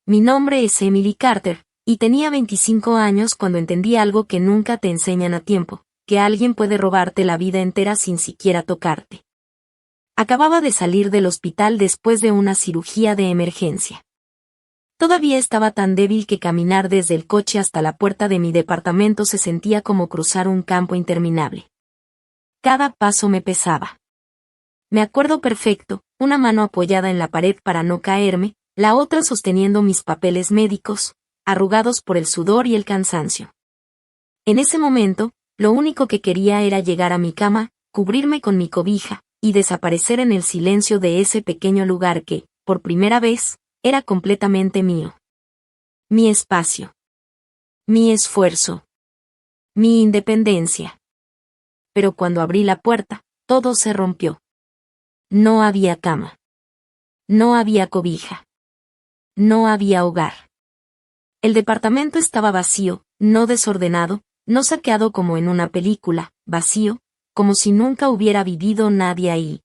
Mi nombre es Emily Carter, y tenía 25 años cuando entendí algo que nunca te enseñan a tiempo, que alguien puede robarte la vida entera sin siquiera tocarte. Acababa de salir del hospital después de una cirugía de emergencia. Todavía estaba tan débil que caminar desde el coche hasta la puerta de mi departamento se sentía como cruzar un campo interminable. Cada paso me pesaba. Me acuerdo perfecto, una mano apoyada en la pared para no caerme, la otra sosteniendo mis papeles médicos, arrugados por el sudor y el cansancio. En ese momento, lo único que quería era llegar a mi cama, cubrirme con mi cobija, y desaparecer en el silencio de ese pequeño lugar que, por primera vez, era completamente mío. Mi espacio. Mi esfuerzo. Mi independencia. Pero cuando abrí la puerta, todo se rompió. No había cama. No había cobija. No había hogar. El departamento estaba vacío, no desordenado, no saqueado como en una película, vacío, como si nunca hubiera vivido nadie ahí.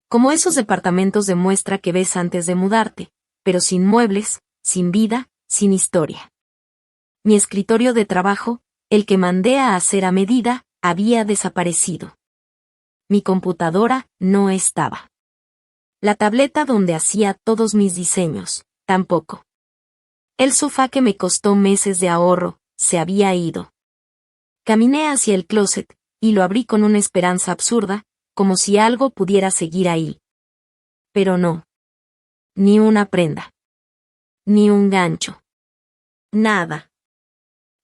Como esos departamentos de muestra que ves antes de mudarte, pero sin muebles, sin vida, sin historia. Mi escritorio de trabajo, el que mandé a hacer a medida, había desaparecido. Mi computadora no estaba. La tableta donde hacía todos mis diseños, tampoco. El sofá que me costó meses de ahorro, se había ido. Caminé hacia el closet, y lo abrí con una esperanza absurda, como si algo pudiera seguir ahí. Pero no. Ni una prenda. Ni un gancho. Nada.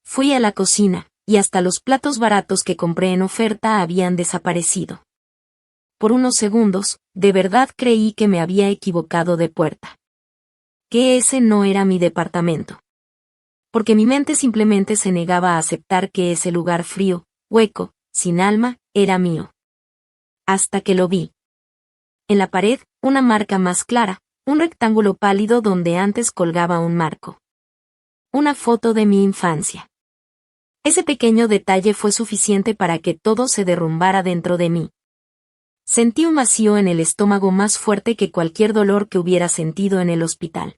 Fui a la cocina, y hasta los platos baratos que compré en oferta habían desaparecido. Por unos segundos, de verdad creí que me había equivocado de puerta. Que ese no era mi departamento. Porque mi mente simplemente se negaba a aceptar que ese lugar frío, hueco, sin alma, era mío. Hasta que lo vi. En la pared, una marca más clara, un rectángulo pálido donde antes colgaba un marco. Una foto de mi infancia. Ese pequeño detalle fue suficiente para que todo se derrumbara dentro de mí. Sentí un vacío en el estómago más fuerte que cualquier dolor que hubiera sentido en el hospital.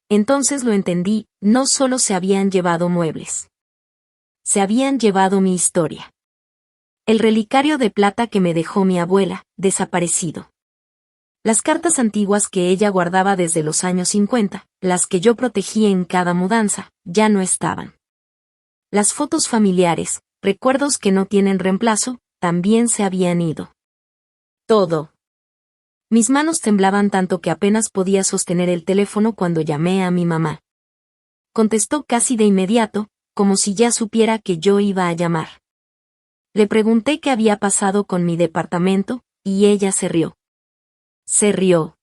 Entonces lo entendí, no solo se habían llevado muebles. Se habían llevado mi historia. El relicario de plata que me dejó mi abuela, desaparecido. Las cartas antiguas que ella guardaba desde los años 50, las que yo protegí en cada mudanza, ya no estaban. Las fotos familiares, recuerdos que no tienen reemplazo, también se habían ido. Todo. Mis manos temblaban tanto que apenas podía sostener el teléfono cuando llamé a mi mamá. Contestó casi de inmediato, como si ya supiera que yo iba a llamar. Le pregunté qué había pasado con mi departamento, y ella se rió. Se rió.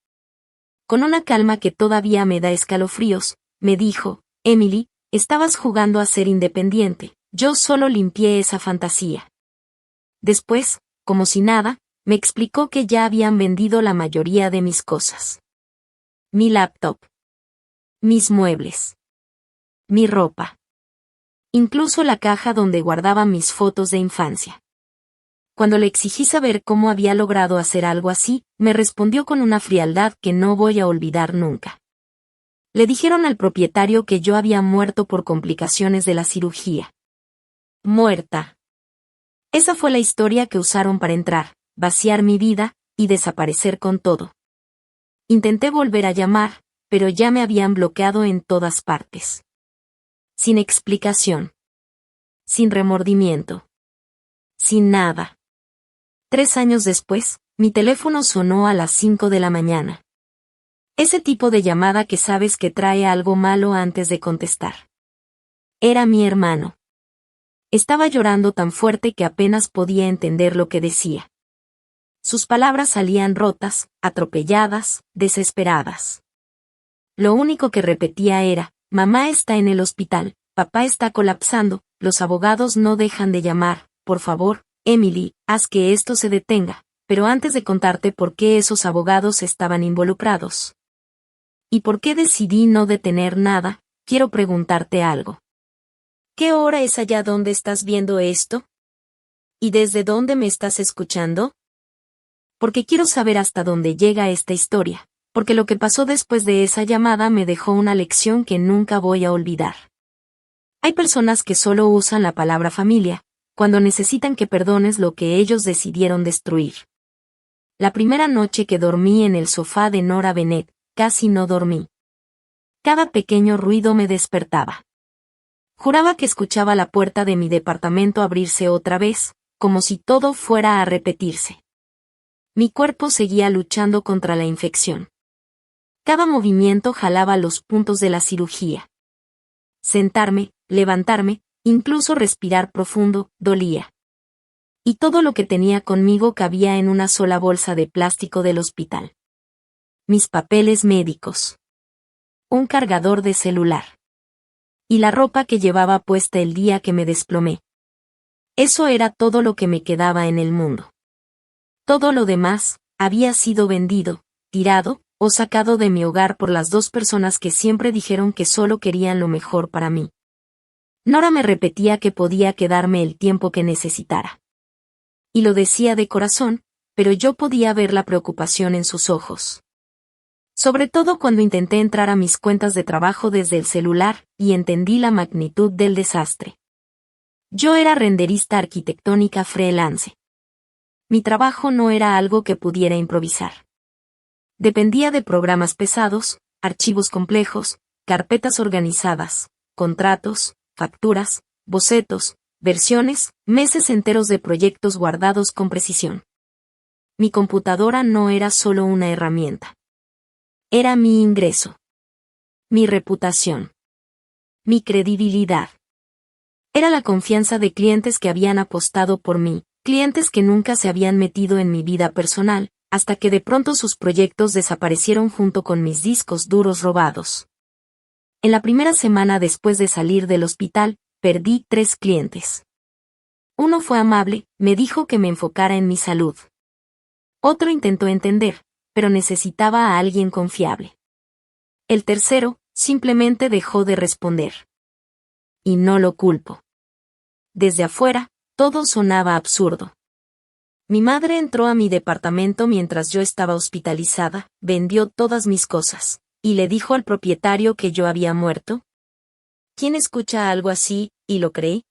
Con una calma que todavía me da escalofríos, me dijo, Emily, estabas jugando a ser independiente, yo solo limpié esa fantasía. Después, como si nada, me explicó que ya habían vendido la mayoría de mis cosas. Mi laptop. Mis muebles. Mi ropa. Incluso la caja donde guardaba mis fotos de infancia. Cuando le exigí saber cómo había logrado hacer algo así, me respondió con una frialdad que no voy a olvidar nunca. Le dijeron al propietario que yo había muerto por complicaciones de la cirugía. Muerta. Esa fue la historia que usaron para entrar, vaciar mi vida, y desaparecer con todo. Intenté volver a llamar, pero ya me habían bloqueado en todas partes. Sin explicación. Sin remordimiento. Sin nada. 3 años después, mi teléfono sonó a las 5 de la mañana. Ese tipo de llamada que sabes que trae algo malo antes de contestar. Era mi hermano. Estaba llorando tan fuerte que apenas podía entender lo que decía. Sus palabras salían rotas, atropelladas, desesperadas. Lo único que repetía era, mamá está en el hospital, papá está colapsando, los abogados no dejan de llamar, por favor, Emily, haz que esto se detenga, pero antes de contarte por qué esos abogados estaban involucrados. ¿Y por qué decidí no detener nada? Quiero preguntarte algo. ¿Qué hora es allá donde estás viendo esto? ¿Y desde dónde me estás escuchando? Porque quiero saber hasta dónde llega esta historia, porque lo que pasó después de esa llamada me dejó una lección que nunca voy a olvidar. Hay personas que solo usan la palabra familia, cuando necesitan que perdones lo que ellos decidieron destruir. La primera noche que dormí en el sofá de Nora Bennett, casi no dormí. Cada pequeño ruido me despertaba. Juraba que escuchaba la puerta de mi departamento abrirse otra vez, como si todo fuera a repetirse. Mi cuerpo seguía luchando contra la infección. Cada movimiento jalaba los puntos de la cirugía. Sentarme, levantarme, incluso respirar profundo, dolía. Y todo lo que tenía conmigo cabía en una sola bolsa de plástico del hospital. Mis papeles médicos. Un cargador de celular. Y la ropa que llevaba puesta el día que me desplomé. Eso era todo lo que me quedaba en el mundo. Todo lo demás había sido vendido, tirado o sacado de mi hogar por las dos personas que siempre dijeron que solo querían lo mejor para mí. Nora me repetía que podía quedarme el tiempo que necesitara. Y lo decía de corazón, pero yo podía ver la preocupación en sus ojos. Sobre todo cuando intenté entrar a mis cuentas de trabajo desde el celular y entendí la magnitud del desastre. Yo era renderista arquitectónica freelance. Mi trabajo no era algo que pudiera improvisar. Dependía de programas pesados, archivos complejos, carpetas organizadas, contratos, facturas, bocetos, versiones, meses enteros de proyectos guardados con precisión. Mi computadora no era solo una herramienta. Era mi ingreso. Mi reputación. Mi credibilidad. Era la confianza de clientes que habían apostado por mí, clientes que nunca se habían metido en mi vida personal, hasta que de pronto sus proyectos desaparecieron junto con mis discos duros robados. En la primera semana después de salir del hospital, perdí 3 clientes. Uno fue amable, me dijo que me enfocara en mi salud. Otro intentó entender, pero necesitaba a alguien confiable. El tercero, simplemente dejó de responder. Y no lo culpo. Desde afuera, todo sonaba absurdo. Mi madre entró a mi departamento mientras yo estaba hospitalizada, vendió todas mis cosas, y le dijo al propietario que yo había muerto. ¿Quién escucha algo así, y lo cree?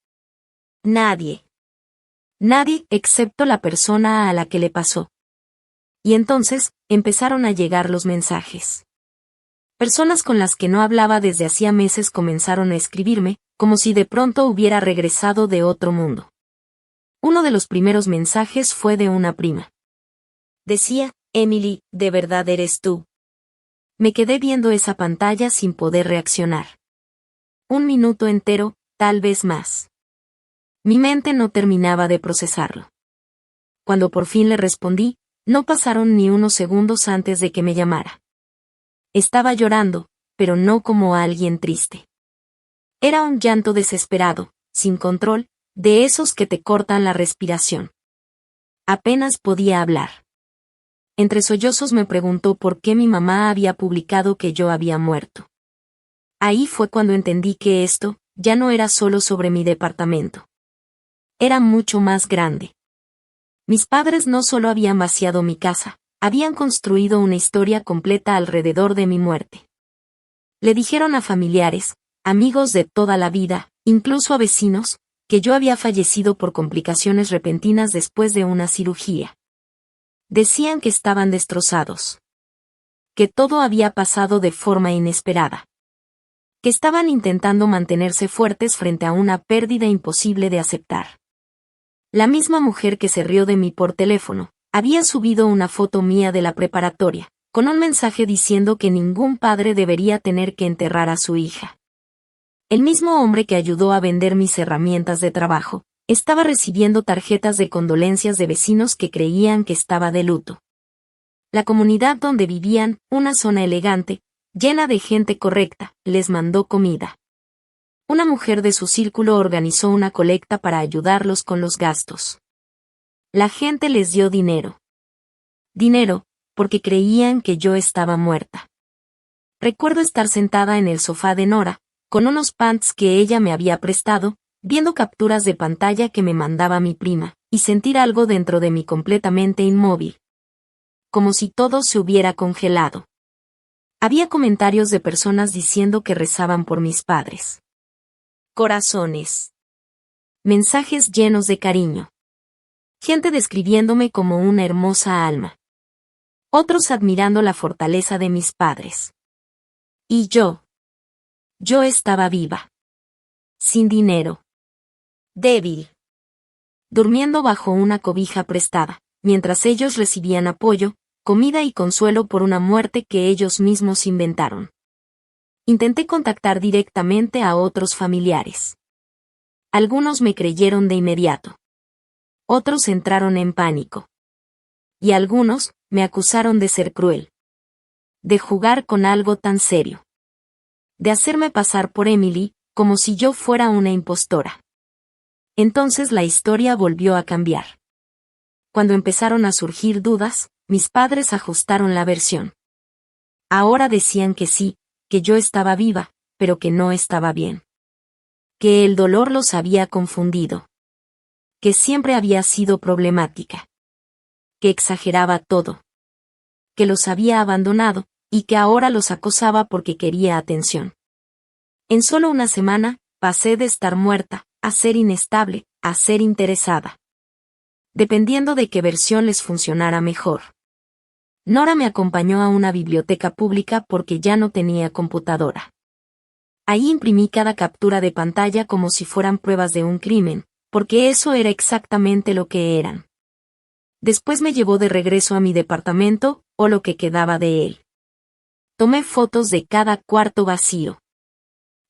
Nadie. Nadie excepto la persona a la que le pasó. Y entonces, empezaron a llegar los mensajes. Personas con las que no hablaba desde hacía meses comenzaron a escribirme, como si de pronto hubiera regresado de otro mundo. Uno de los primeros mensajes fue de una prima. Decía, Emily, ¿de verdad eres tú? Me quedé viendo esa pantalla sin poder reaccionar. 1 minuto entero, tal vez más. Mi mente no terminaba de procesarlo. Cuando por fin le respondí, no pasaron ni unos segundos antes de que me llamara. Estaba llorando, pero no como alguien triste. Era un llanto desesperado, sin control, de esos que te cortan la respiración. Apenas podía hablar. Entre sollozos me preguntó por qué mi mamá había publicado que yo había muerto. Ahí fue cuando entendí que esto, ya no era solo sobre mi departamento. Era mucho más grande. Mis padres no solo habían vaciado mi casa, habían construido una historia completa alrededor de mi muerte. Le dijeron a familiares, amigos de toda la vida, incluso a vecinos, que yo había fallecido por complicaciones repentinas después de una cirugía. Decían que estaban destrozados. Que todo había pasado de forma inesperada. Que estaban intentando mantenerse fuertes frente a una pérdida imposible de aceptar. La misma mujer que se rió de mí por teléfono, había subido una foto mía de la preparatoria, con un mensaje diciendo que ningún padre debería tener que enterrar a su hija. El mismo hombre que ayudó a vender mis herramientas de trabajo, estaba recibiendo tarjetas de condolencias de vecinos que creían que estaba de luto. La comunidad donde vivían, una zona elegante, llena de gente correcta, les mandó comida. Una mujer de su círculo organizó una colecta para ayudarlos con los gastos. La gente les dio dinero. Dinero, porque creían que yo estaba muerta. Recuerdo estar sentada en el sofá de Nora, con unos pants que ella me había prestado, viendo capturas de pantalla que me mandaba mi prima, y sentir algo dentro de mí completamente inmóvil. Como si todo se hubiera congelado. Había comentarios de personas diciendo que rezaban por mis padres. Corazones. Mensajes llenos de cariño. Gente describiéndome como una hermosa alma. Otros admirando la fortaleza de mis padres. Y yo. Yo estaba viva. Sin dinero. Débil. Durmiendo bajo una cobija prestada, mientras ellos recibían apoyo, comida y consuelo por una muerte que ellos mismos inventaron. Intenté contactar directamente a otros familiares. Algunos me creyeron de inmediato. Otros entraron en pánico. Y algunos me acusaron de ser cruel. De jugar con algo tan serio. De hacerme pasar por Emily, como si yo fuera una impostora. Entonces la historia volvió a cambiar. Cuando empezaron a surgir dudas, mis padres ajustaron la versión. Ahora decían que sí, que yo estaba viva, pero que no estaba bien. Que el dolor los había confundido. Que siempre había sido problemática. Que exageraba todo. Que los había abandonado, y que ahora los acosaba porque quería atención. En solo una semana, pasé de estar muerta, a ser inestable, a ser interesada. Dependiendo de qué versión les funcionara mejor. Nora me acompañó a una biblioteca pública porque ya no tenía computadora. Ahí imprimí cada captura de pantalla como si fueran pruebas de un crimen, porque eso era exactamente lo que eran. Después me llevó de regreso a mi departamento, o lo que quedaba de él. Tomé fotos de cada cuarto vacío.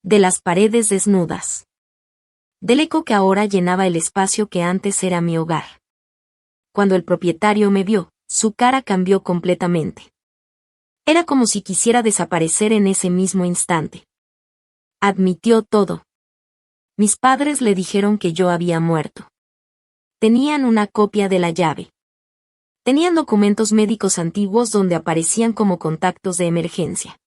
De las paredes desnudas. Del eco que ahora llenaba el espacio que antes era mi hogar. Cuando el propietario me vio, su cara cambió completamente. Era como si quisiera desaparecer en ese mismo instante. Admitió todo. Mis padres le dijeron que yo había muerto. Tenían una copia de la llave. Tenían documentos médicos antiguos donde aparecían como contactos de emergencia.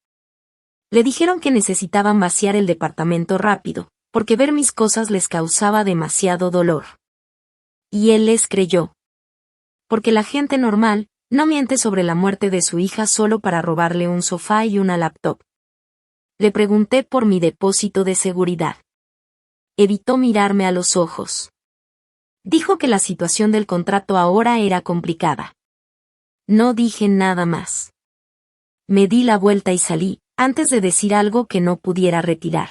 Le dijeron que necesitaban vaciar el departamento rápido, porque ver mis cosas les causaba demasiado dolor. Y él les creyó. Porque la gente normal no miente sobre la muerte de su hija solo para robarle un sofá y una laptop. Le pregunté por mi depósito de seguridad. Evitó mirarme a los ojos. Dijo que la situación del contrato ahora era complicada. No dije nada más. Me di la vuelta y salí, antes de decir algo que no pudiera retirar.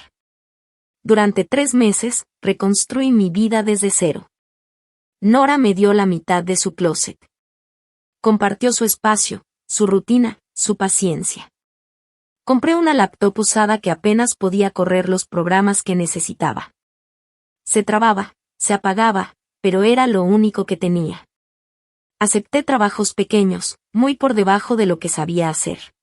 Durante 3 meses, reconstruí mi vida desde cero. Nora me dio la mitad de su closet. Compartió su espacio, su rutina, su paciencia. Compré una laptop usada que apenas podía correr los programas que necesitaba. Se trababa, se apagaba, pero era lo único que tenía. Acepté trabajos pequeños, muy por debajo de lo que sabía hacer.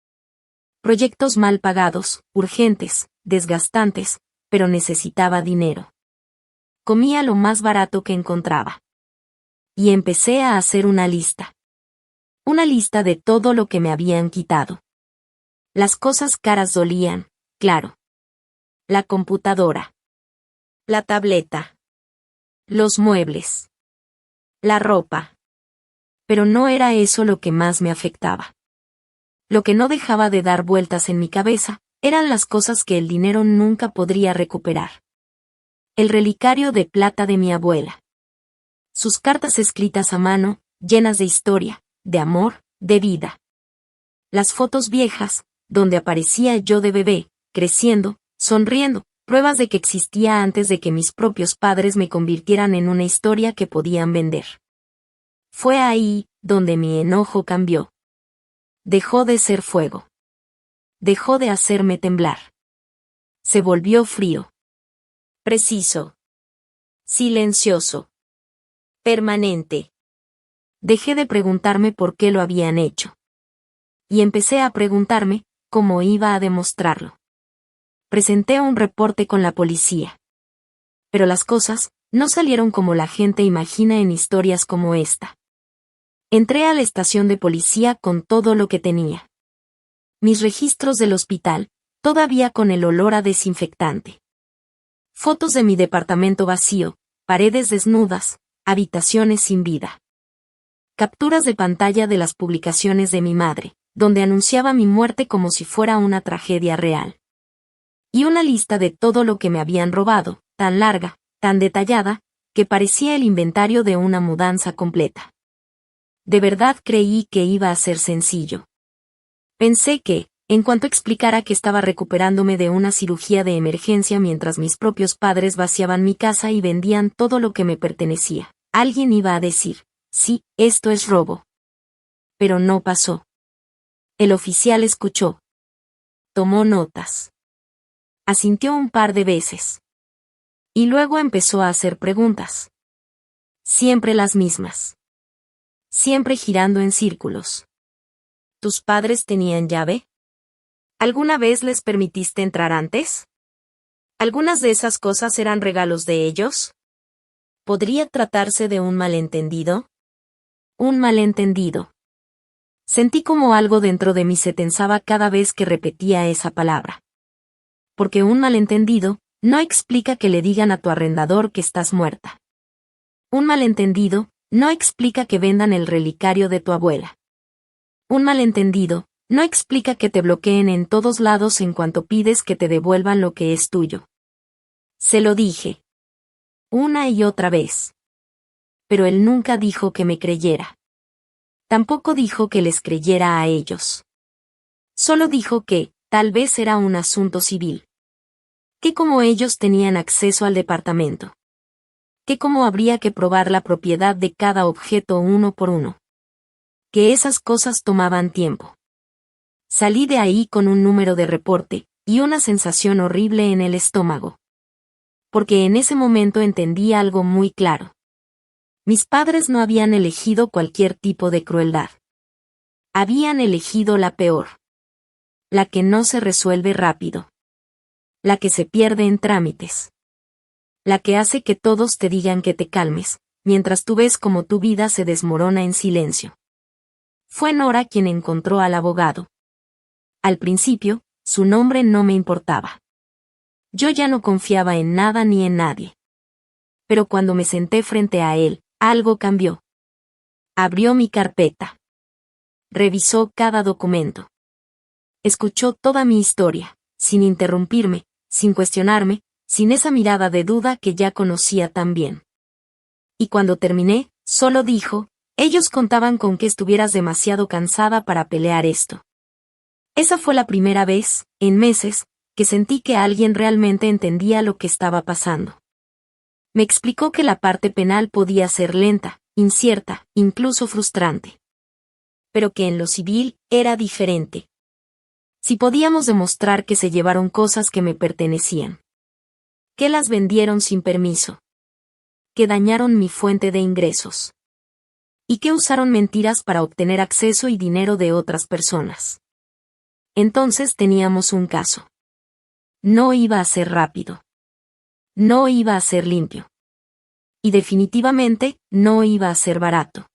Proyectos mal pagados, urgentes, desgastantes, pero necesitaba dinero. Comía lo más barato que encontraba. Y empecé a hacer una lista. Una lista de todo lo que me habían quitado. Las cosas caras dolían, claro. La computadora. La tableta. Los muebles. La ropa. Pero no era eso lo que más me afectaba. Lo que no dejaba de dar vueltas en mi cabeza, eran las cosas que el dinero nunca podría recuperar. El relicario de plata de mi abuela. Sus cartas escritas a mano, llenas de historia, de amor, de vida. Las fotos viejas, donde aparecía yo de bebé, creciendo, sonriendo, pruebas de que existía antes de que mis propios padres me convirtieran en una historia que podían vender. Fue ahí donde mi enojo cambió. Dejó de ser fuego. Dejó de hacerme temblar. Se volvió frío. Preciso. Silencioso. Permanente. Dejé de preguntarme por qué lo habían hecho. Y empecé a preguntarme cómo iba a demostrarlo. Presenté un reporte con la policía. Pero las cosas no salieron como la gente imagina en historias como esta. Entré a la estación de policía con todo lo que tenía. Mis registros del hospital, todavía con el olor a desinfectante. Fotos de mi departamento vacío, paredes desnudas, habitaciones sin vida. Capturas de pantalla de las publicaciones de mi madre, donde anunciaba mi muerte como si fuera una tragedia real. Y una lista de todo lo que me habían robado, tan larga, tan detallada, que parecía el inventario de una mudanza completa. De verdad creí que iba a ser sencillo. Pensé que, en cuanto explicara que estaba recuperándome de una cirugía de emergencia mientras mis propios padres vaciaban mi casa y vendían todo lo que me pertenecía, alguien iba a decir, sí, esto es robo. Pero no pasó. El oficial escuchó. Tomó notas. Asintió un par de veces. Y luego empezó a hacer preguntas. Siempre las mismas. Siempre girando en círculos. ¿Tus padres tenían llave? ¿Alguna vez les permitiste entrar antes? ¿Algunas de esas cosas eran regalos de ellos? ¿Podría tratarse de un malentendido? Un malentendido. Sentí como algo dentro de mí se tensaba cada vez que repetía esa palabra. Porque un malentendido no explica que le digan a tu arrendador que estás muerta. Un malentendido no explica que vendan el relicario de tu abuela. Un malentendido no explica que te bloqueen en todos lados en cuanto pides que te devuelvan lo que es tuyo. Se lo dije. Una y otra vez. Pero él nunca dijo que me creyera. Tampoco dijo que les creyera a ellos. Solo dijo que, tal vez era un asunto civil. Que como ellos tenían acceso al departamento. Que como habría que probar la propiedad de cada objeto uno por uno. Que esas cosas tomaban tiempo. Salí de ahí con un número de reporte, y una sensación horrible en el estómago. Porque en ese momento entendí algo muy claro. Mis padres no habían elegido cualquier tipo de crueldad. Habían elegido la peor. La que no se resuelve rápido. La que se pierde en trámites. La que hace que todos te digan que te calmes, mientras tú ves como tu vida se desmorona en silencio. Fue Nora quien encontró al abogado. Al principio, su nombre no me importaba. Yo ya no confiaba en nada ni en nadie. Pero cuando me senté frente a él, algo cambió. Abrió mi carpeta. Revisó cada documento. Escuchó toda mi historia, sin interrumpirme, sin cuestionarme, sin esa mirada de duda que ya conocía tan bien. Y cuando terminé, solo dijo, ellos contaban con que estuvieras demasiado cansada para pelear esto. Esa fue la primera vez, en meses, que sentí que alguien realmente entendía lo que estaba pasando. Me explicó que la parte penal podía ser lenta, incierta, incluso frustrante. Pero que en lo civil era diferente. Si podíamos demostrar que se llevaron cosas que me pertenecían. Que las vendieron sin permiso. Que dañaron mi fuente de ingresos. Y que usaron mentiras para obtener acceso y dinero de otras personas. Entonces teníamos un caso. No iba a ser rápido. No iba a ser limpio. Y definitivamente, no iba a ser barato.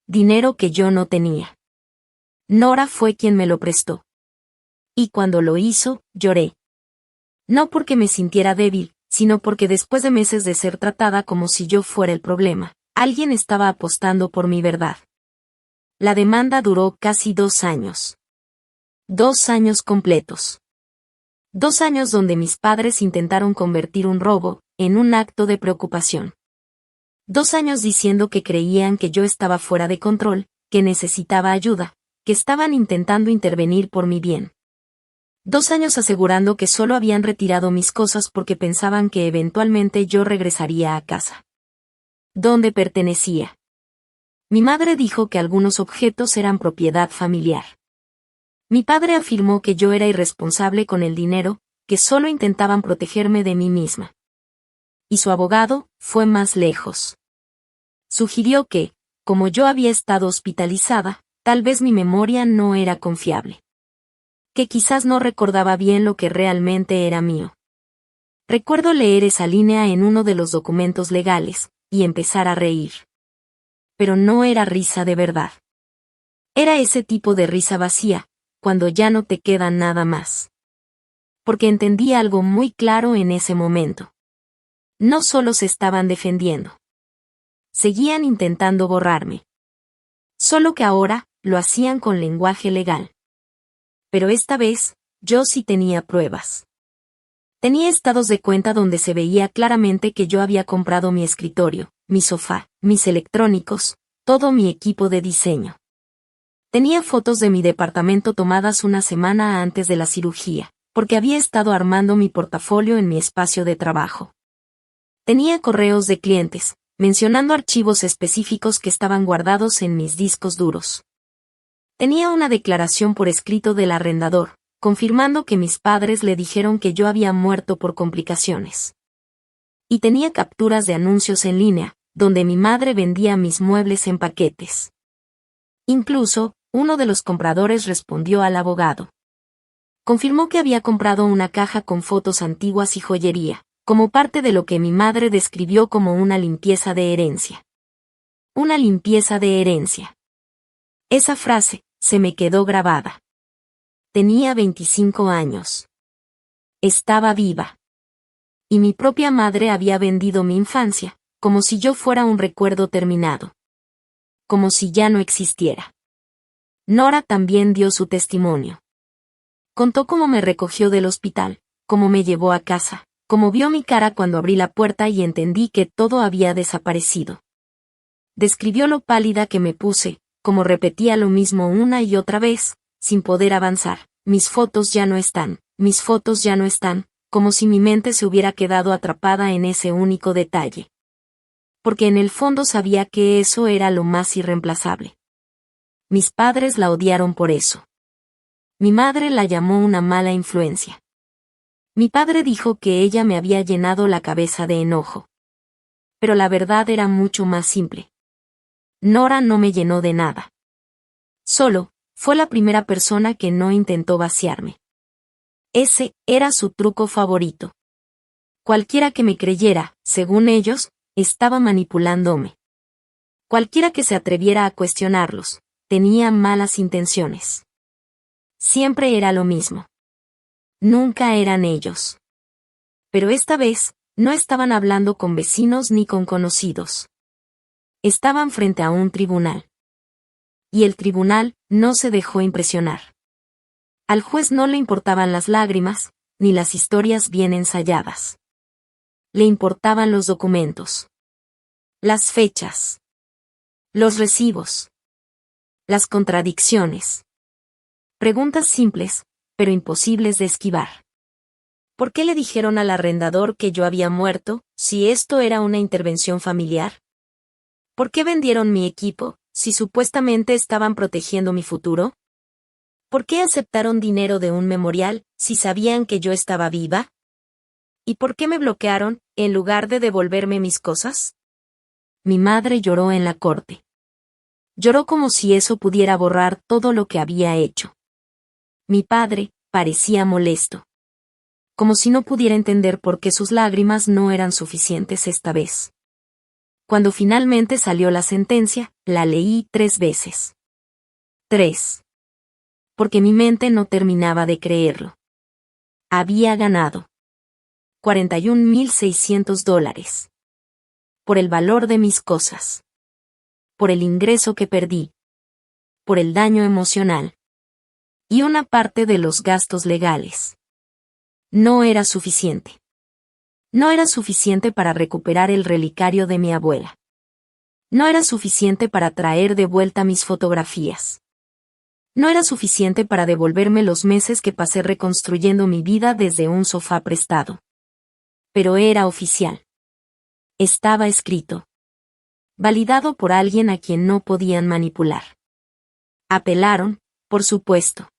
Dinero que yo no tenía. Nora fue quien me lo prestó. Y cuando lo hizo, lloré. No porque me sintiera débil, sino porque después de meses de ser tratada como si yo fuera el problema, alguien estaba apostando por mi verdad. La demanda duró casi 2 años. 2 años completos. 2 años donde mis padres intentaron convertir un robo en un acto de preocupación. 2 años diciendo que creían que yo estaba fuera de control, que necesitaba ayuda, que estaban intentando intervenir por mi bien. 2 años asegurando que solo habían retirado mis cosas porque pensaban que eventualmente yo regresaría a casa. ¿Dónde pertenecía? Mi madre dijo que algunos objetos eran propiedad familiar. Mi padre afirmó que yo era irresponsable con el dinero, que solo intentaban protegerme de mí misma. Y su abogado fue más lejos. Sugirió que, como yo había estado hospitalizada, tal vez mi memoria no era confiable. Que quizás no recordaba bien lo que realmente era mío. Recuerdo leer esa línea en uno de los documentos legales, y empezar a reír. Pero no era risa de verdad. Era ese tipo de risa vacía, cuando ya no te queda nada más. Porque entendí algo muy claro en ese momento. No solo se estaban defendiendo. Seguían intentando borrarme. Solo que ahora, lo hacían con lenguaje legal. Pero esta vez, yo sí tenía pruebas. Tenía estados de cuenta donde se veía claramente que yo había comprado mi escritorio, mi sofá, mis electrónicos, todo mi equipo de diseño. Tenía fotos de mi departamento tomadas una semana antes de la cirugía, porque había estado armando mi portafolio en mi espacio de trabajo. Tenía correos de clientes, mencionando archivos específicos que estaban guardados en mis discos duros. Tenía una declaración por escrito del arrendador, confirmando que mis padres le dijeron que yo había muerto por complicaciones. Y tenía capturas de anuncios en línea, donde mi madre vendía mis muebles en paquetes. Incluso, uno de los compradores respondió al abogado. Confirmó que había comprado una caja con fotos antiguas y joyería, como parte de lo que mi madre describió como una limpieza de herencia. Una limpieza de herencia. Esa frase se me quedó grabada. Tenía 25 años. Estaba viva. Y mi propia madre había vendido mi infancia, como si yo fuera un recuerdo terminado. Como si ya no existiera. Nora también dio su testimonio. Contó cómo me recogió del hospital, cómo me llevó a casa, cómo vio mi cara cuando abrí la puerta y entendí que todo había desaparecido. Describió lo pálida que me puse, como repetía lo mismo una y otra vez, sin poder avanzar. Mis fotos ya no están, mis fotos ya no están, como si mi mente se hubiera quedado atrapada en ese único detalle. Porque en el fondo sabía que eso era lo más irreemplazable. Mis padres la odiaron por eso. Mi madre la llamó una mala influencia. Mi padre dijo que ella me había llenado la cabeza de enojo. Pero la verdad era mucho más simple. Nora no me llenó de nada. Solo, fue la primera persona que no intentó vaciarme. Ese era su truco favorito. Cualquiera que me creyera, según ellos, estaba manipulándome. Cualquiera que se atreviera a cuestionarlos, tenía malas intenciones. Siempre era lo mismo. Nunca eran ellos. Pero esta vez, no estaban hablando con vecinos ni con conocidos. Estaban frente a un tribunal. Y el tribunal no se dejó impresionar. Al juez no le importaban las lágrimas, ni las historias bien ensayadas. Le importaban los documentos. Las fechas. Los recibos. Las contradicciones. Preguntas simples, pero imposibles de esquivar. ¿Por qué le dijeron al arrendador que yo había muerto, si esto era una intervención familiar? ¿Por qué vendieron mi equipo, si supuestamente estaban protegiendo mi futuro? ¿Por qué aceptaron dinero de un memorial, si sabían que yo estaba viva? ¿Y por qué me bloquearon, en lugar de devolverme mis cosas? Mi madre lloró en la corte. Lloró como si eso pudiera borrar todo lo que había hecho. Mi padre parecía molesto. Como si no pudiera entender por qué sus lágrimas no eran suficientes esta vez. Cuando finalmente salió la sentencia, la leí 3 veces. 3. Porque mi mente no terminaba de creerlo. Había ganado. $41,600. Por el valor de mis cosas. Por el ingreso que perdí. Por el daño emocional. Y una parte de los gastos legales. No era suficiente. No era suficiente para recuperar el relicario de mi abuela. No era suficiente para traer de vuelta mis fotografías. No era suficiente para devolverme los meses que pasé reconstruyendo mi vida desde un sofá prestado. Pero era oficial. Estaba escrito. Validado por alguien a quien no podían manipular. Apelaron, por supuesto.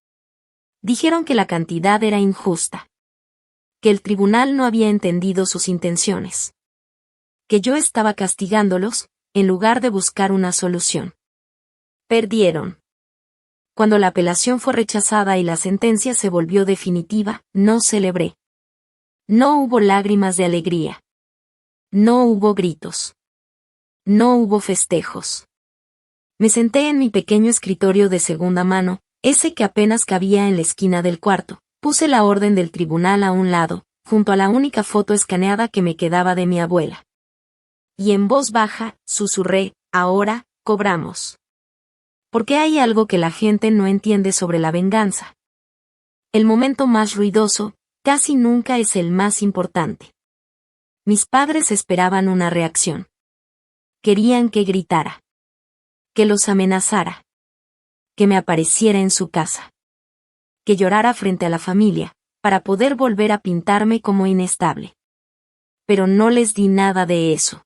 Dijeron que la cantidad era injusta. Que el tribunal no había entendido sus intenciones. Que yo estaba castigándolos, en lugar de buscar una solución. Perdieron. Cuando la apelación fue rechazada y la sentencia se volvió definitiva, no celebré. No hubo lágrimas de alegría. No hubo gritos. No hubo festejos. Me senté en mi pequeño escritorio de segunda mano, ese que apenas cabía en la esquina del cuarto. Puse la orden del tribunal a un lado, junto a la única foto escaneada que me quedaba de mi abuela. Y en voz baja, susurré, ahora, cobramos. Porque hay algo que la gente no entiende sobre la venganza. El momento más ruidoso, casi nunca es el más importante. Mis padres esperaban una reacción. Querían que gritara. Que los amenazara. Que me apareciera en su casa. Que llorara frente a la familia, para poder volver a pintarme como inestable. Pero no les di nada de eso.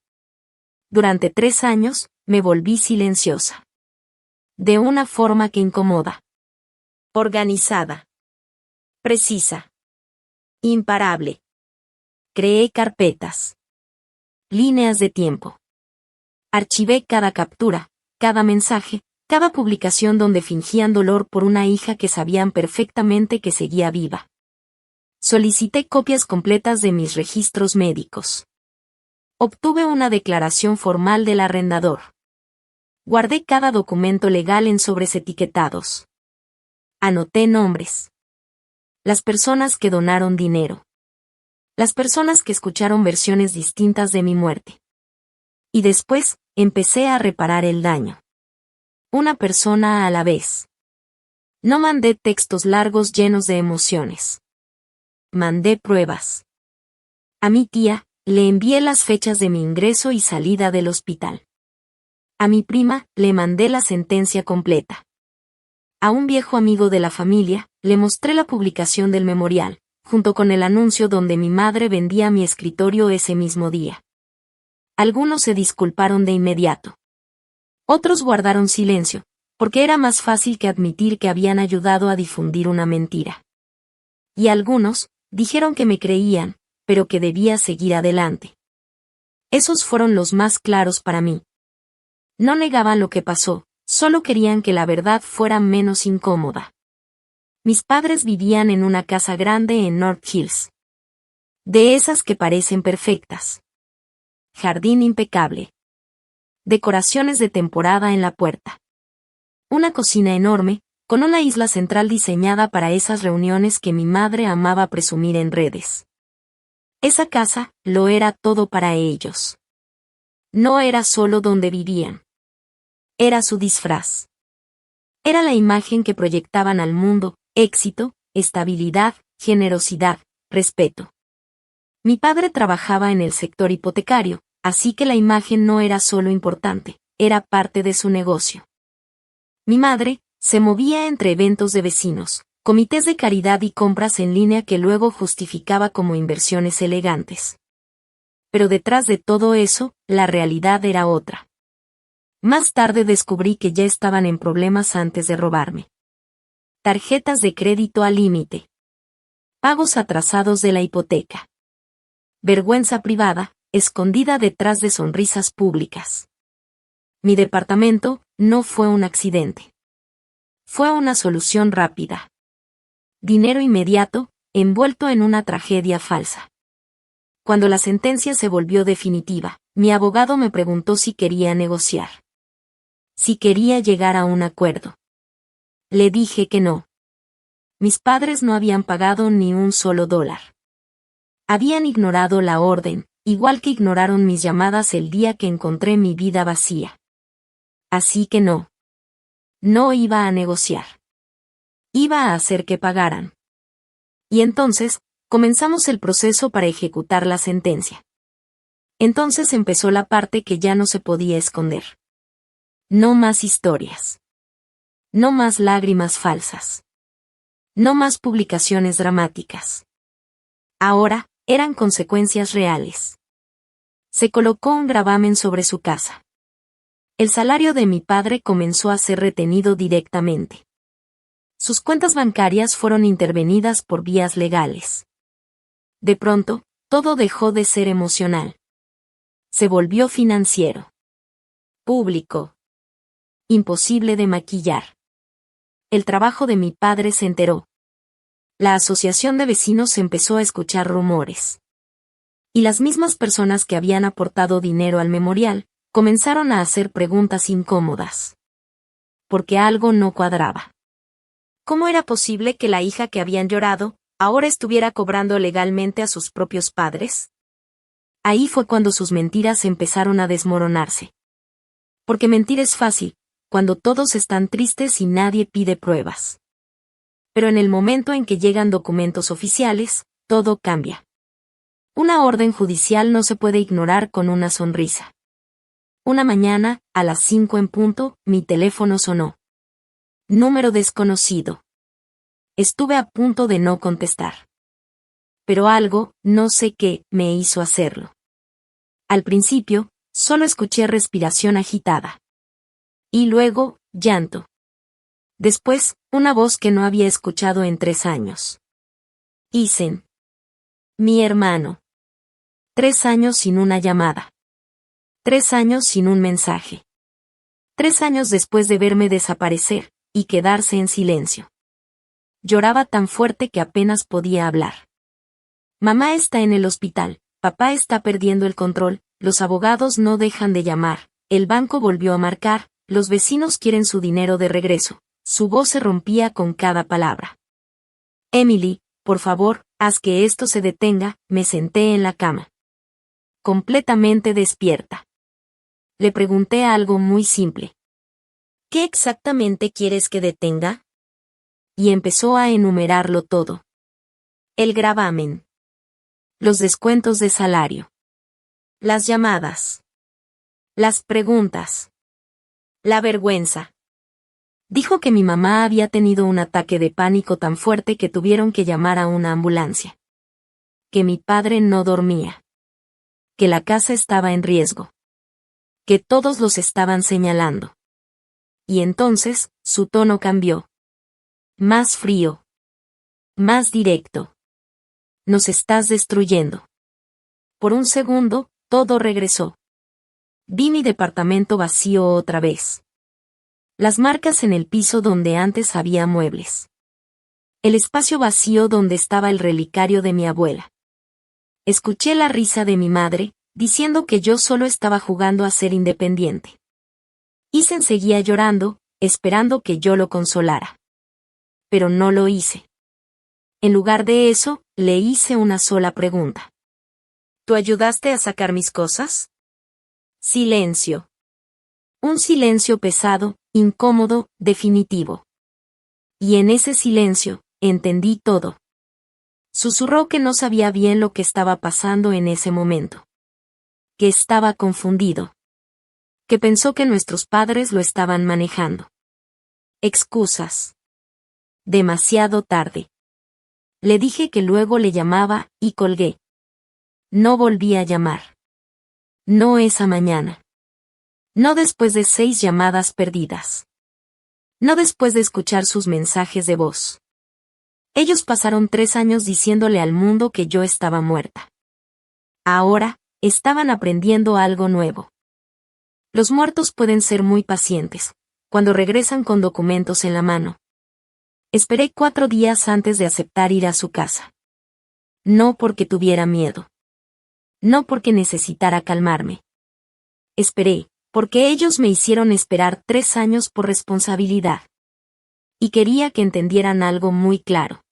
Durante 3 años, me volví silenciosa. De una forma que incomoda. Organizada. Precisa. Imparable. Creé carpetas. Líneas de tiempo. Archivé cada captura, cada mensaje, cada publicación donde fingían dolor por una hija que sabían perfectamente que seguía viva. Solicité copias completas de mis registros médicos. Obtuve una declaración formal del arrendador. Guardé cada documento legal en sobres etiquetados. Anoté nombres. Las personas que donaron dinero. Las personas que escucharon versiones distintas de mi muerte. Y después, empecé a reparar el daño. Una persona a la vez. No mandé textos largos llenos de emociones. Mandé pruebas. A mi tía, le envié las fechas de mi ingreso y salida del hospital. A mi prima, le mandé la sentencia completa. A un viejo amigo de la familia, le mostré la publicación del memorial, junto con el anuncio donde mi madre vendía mi escritorio ese mismo día. Algunos se disculparon de inmediato. Otros guardaron silencio, porque era más fácil que admitir que habían ayudado a difundir una mentira. Y algunos, dijeron que me creían, pero que debía seguir adelante. Esos fueron los más claros para mí. No negaban lo que pasó, solo querían que la verdad fuera menos incómoda. Mis padres vivían en una casa grande en North Hills. De esas que parecen perfectas. Jardín impecable. Decoraciones de temporada en la puerta. Una cocina enorme, con una isla central diseñada para esas reuniones que mi madre amaba presumir en redes. Esa casa, lo era todo para ellos. No era solo donde vivían. Era su disfraz. Era la imagen que proyectaban al mundo: éxito, estabilidad, generosidad, respeto. Mi padre trabajaba en el sector hipotecario, así que la imagen no era solo importante, era parte de su negocio. Mi madre se movía entre eventos de vecinos, comités de caridad y compras en línea que luego justificaba como inversiones elegantes. Pero detrás de todo eso, la realidad era otra. Más tarde descubrí que ya estaban en problemas antes de robarme. Tarjetas de crédito al límite. Pagos atrasados de la hipoteca. Vergüenza privada, escondida detrás de sonrisas públicas. Mi departamento no fue un accidente. Fue una solución rápida. Dinero inmediato, envuelto en una tragedia falsa. Cuando la sentencia se volvió definitiva, mi abogado me preguntó si quería negociar. Si quería llegar a un acuerdo. Le dije que no. Mis padres no habían pagado ni un solo dólar. Habían ignorado la orden, igual que ignoraron mis llamadas el día que encontré mi vida vacía. Así que no. No iba a negociar. Iba a hacer que pagaran. Y entonces, comenzamos el proceso para ejecutar la sentencia. Entonces empezó la parte que ya no se podía esconder. No más historias. No más lágrimas falsas. No más publicaciones dramáticas. Ahora, eran consecuencias reales. Se colocó un gravamen sobre su casa. El salario de mi padre comenzó a ser retenido directamente. Sus cuentas bancarias fueron intervenidas por vías legales. De pronto, todo dejó de ser emocional. Se volvió financiero. Público. Imposible de maquillar. El trabajo de mi padre se enteró. La asociación de vecinos empezó a escuchar rumores. Y las mismas personas que habían aportado dinero al memorial, comenzaron a hacer preguntas incómodas. Porque algo no cuadraba. ¿Cómo era posible que la hija que habían llorado, ahora estuviera cobrando legalmente a sus propios padres? Ahí fue cuando sus mentiras empezaron a desmoronarse. Porque mentir es fácil, cuando todos están tristes y nadie pide pruebas. Pero en el momento en que llegan documentos oficiales, todo cambia. Una orden judicial no se puede ignorar con una sonrisa. Una mañana, a las 5 en punto, mi teléfono sonó. Número desconocido. Estuve a punto de no contestar. Pero algo, no sé qué, me hizo hacerlo. Al principio, solo escuché respiración agitada. Y luego, llanto. Después, una voz que no había escuchado en 3 años. Isen. Mi hermano. 3 años sin una llamada. 3 años sin un mensaje. 3 años después de verme desaparecer, y quedarse en silencio. Lloraba tan fuerte que apenas podía hablar. Mamá está en el hospital, papá está perdiendo el control, los abogados no dejan de llamar, el banco volvió a marcar, los vecinos quieren su dinero de regreso. Su voz se rompía con cada palabra. Emily, por favor, haz que esto se detenga, me senté en la cama. Completamente despierta. Le pregunté algo muy simple. ¿Qué exactamente quieres que detenga? Y empezó a enumerarlo todo. El gravamen. Los descuentos de salario. Las llamadas. Las preguntas. La vergüenza. Dijo que mi mamá había tenido un ataque de pánico tan fuerte que tuvieron que llamar a una ambulancia. Que mi padre no dormía. Que la casa estaba en riesgo. Que todos los estaban señalando. Y entonces, su tono cambió. Más frío. Más directo. Nos estás destruyendo. Por un segundo, todo regresó. Vi mi departamento vacío otra vez. Las marcas en el piso donde antes había muebles. El espacio vacío donde estaba el relicario de mi abuela. Escuché la risa de mi madre, diciendo que yo solo estaba jugando a ser independiente. Isen seguía llorando, esperando que yo lo consolara. Pero no lo hice. En lugar de eso, le hice una sola pregunta. ¿Tú ayudaste a sacar mis cosas? Silencio. Un silencio pesado, incómodo, definitivo. Y en ese silencio, entendí todo. Susurró que no sabía bien lo que estaba pasando en ese momento. Que estaba confundido. Que pensó que nuestros padres lo estaban manejando. Excusas. Demasiado tarde. Le dije que luego le llamaba, y colgué. No volví a llamar. No esa mañana. No después de 6 llamadas perdidas. No después de escuchar sus mensajes de voz. Ellos pasaron 3 años diciéndole al mundo que yo estaba muerta. Ahora, estaban aprendiendo algo nuevo. Los muertos pueden ser muy pacientes, cuando regresan con documentos en la mano. Esperé 4 días antes de aceptar ir a su casa. No porque tuviera miedo. No porque necesitara calmarme. Esperé, porque ellos me hicieron esperar 3 años por responsabilidad. Y quería que entendieran algo muy claro.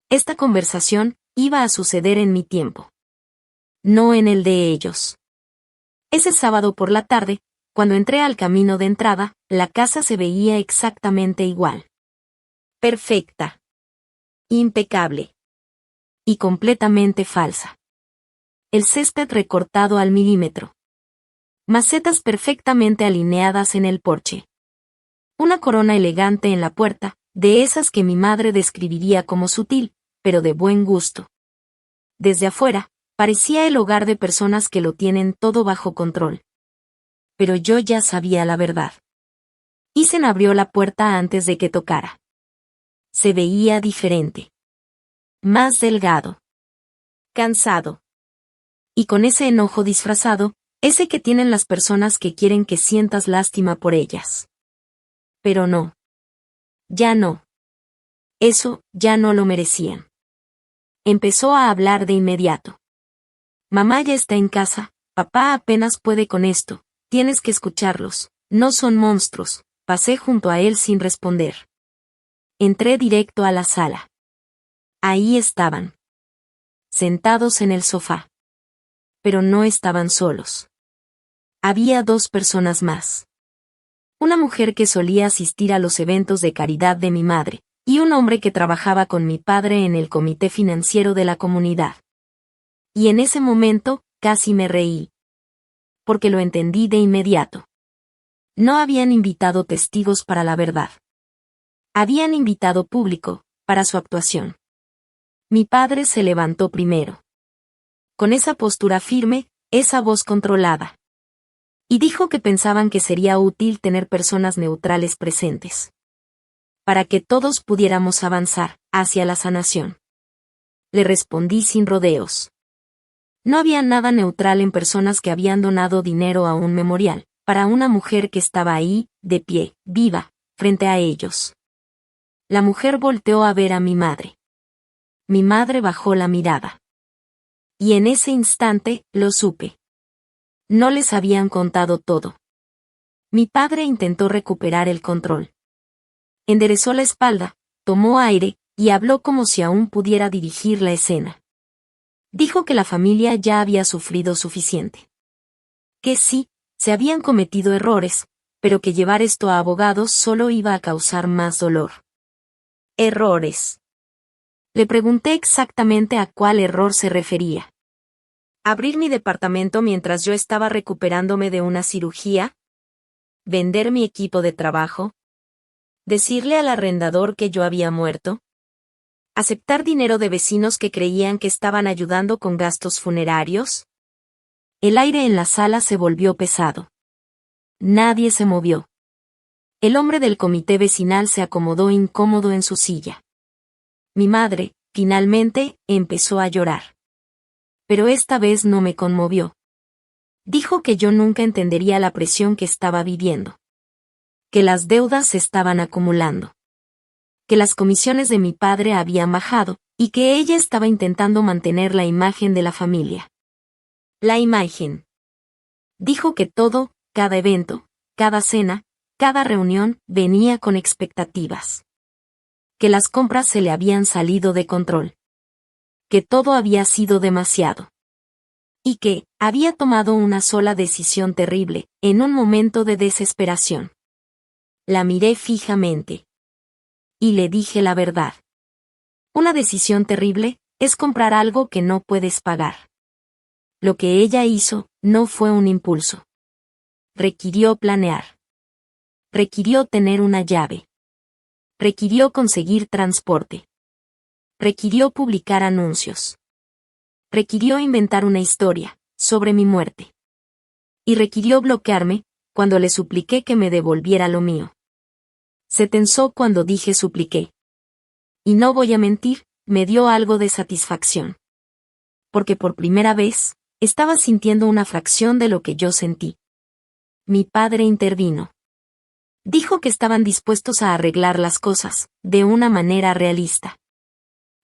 Esta conversación iba a suceder en mi tiempo. No en el de ellos. Ese sábado por la tarde, cuando entré al camino de entrada, la casa se veía exactamente igual. Perfecta. Impecable. Y completamente falsa. El césped recortado al milímetro. Macetas perfectamente alineadas en el porche. Una corona elegante en la puerta, de esas que mi madre describiría como sutil, pero de buen gusto. Desde afuera, parecía el hogar de personas que lo tienen todo bajo control. Pero yo ya sabía la verdad. Isen abrió la puerta antes de que tocara. Se veía diferente. Más delgado. Cansado. Y con ese enojo disfrazado, ese que tienen las personas que quieren que sientas lástima por ellas. Pero no. Ya no. Eso, ya no lo merecían. Empezó a hablar de inmediato. Mamá ya está en casa, papá apenas puede con esto, tienes que escucharlos, no son monstruos. Pasé junto a él sin responder. Entré directo a la sala. Ahí estaban. Sentados en el sofá. Pero no estaban solos. Había 2 personas más. una mujer que solía asistir a los eventos de caridad de mi madre, y un hombre que trabajaba con mi padre en el comité financiero de la comunidad. Y en ese momento, casi me reí. Porque lo entendí de inmediato. No habían invitado testigos para la verdad. Habían invitado público, para su actuación. Mi padre se levantó primero. Con esa postura firme, esa voz controlada. Y dijo que pensaban que sería útil tener personas neutrales presentes. Para que todos pudiéramos avanzar, hacia la sanación. Le respondí sin rodeos. No había nada neutral en personas que habían donado dinero a un memorial, para una mujer que estaba ahí, de pie, viva, frente a ellos. La mujer volteó a ver a mi madre. Mi madre bajó la mirada. Y en ese instante, lo supe. No les habían contado todo. Mi padre intentó recuperar el control. Enderezó la espalda, tomó aire, y habló como si aún pudiera dirigir la escena. Dijo que la familia ya había sufrido suficiente. Que sí, se habían cometido errores, pero que llevar esto a abogados solo iba a causar más dolor. ¿Errores? Le pregunté exactamente a cuál error se refería. ¿Abrir mi departamento mientras yo estaba recuperándome de una cirugía? ¿Vender mi equipo de trabajo? ¿Decirle al arrendador que yo había muerto? ¿Aceptar dinero de vecinos que creían que estaban ayudando con gastos funerarios? El aire en la sala se volvió pesado. Nadie se movió. El hombre del comité vecinal se acomodó incómodo en su silla. Mi madre, finalmente, empezó a llorar. Pero esta vez no me conmovió. Dijo que yo nunca entendería la presión que estaba viviendo. Que las deudas se estaban acumulando. Que las comisiones de mi padre habían bajado, y que ella estaba intentando mantener la imagen de la familia. La imagen. Dijo que todo, cada evento, cada cena, cada reunión, venía con expectativas. Que las compras se le habían salido de control. Que todo había sido demasiado. Y que, había tomado una sola decisión terrible, en un momento de desesperación. La miré fijamente. Y le dije la verdad. Una decisión terrible, es comprar algo que no puedes pagar. Lo que ella hizo, no fue un impulso. Requirió planear. Requirió tener una llave. Requirió conseguir transporte. Requirió publicar anuncios. Requirió inventar una historia, sobre mi muerte. Y requirió bloquearme, cuando le supliqué que me devolviera lo mío. Se tensó cuando dije supliqué. Y no voy a mentir, me dio algo de satisfacción. Porque por primera vez, estaba sintiendo una fracción de lo que yo sentí. Mi padre intervino. Dijo que estaban dispuestos a arreglar las cosas, de una manera realista.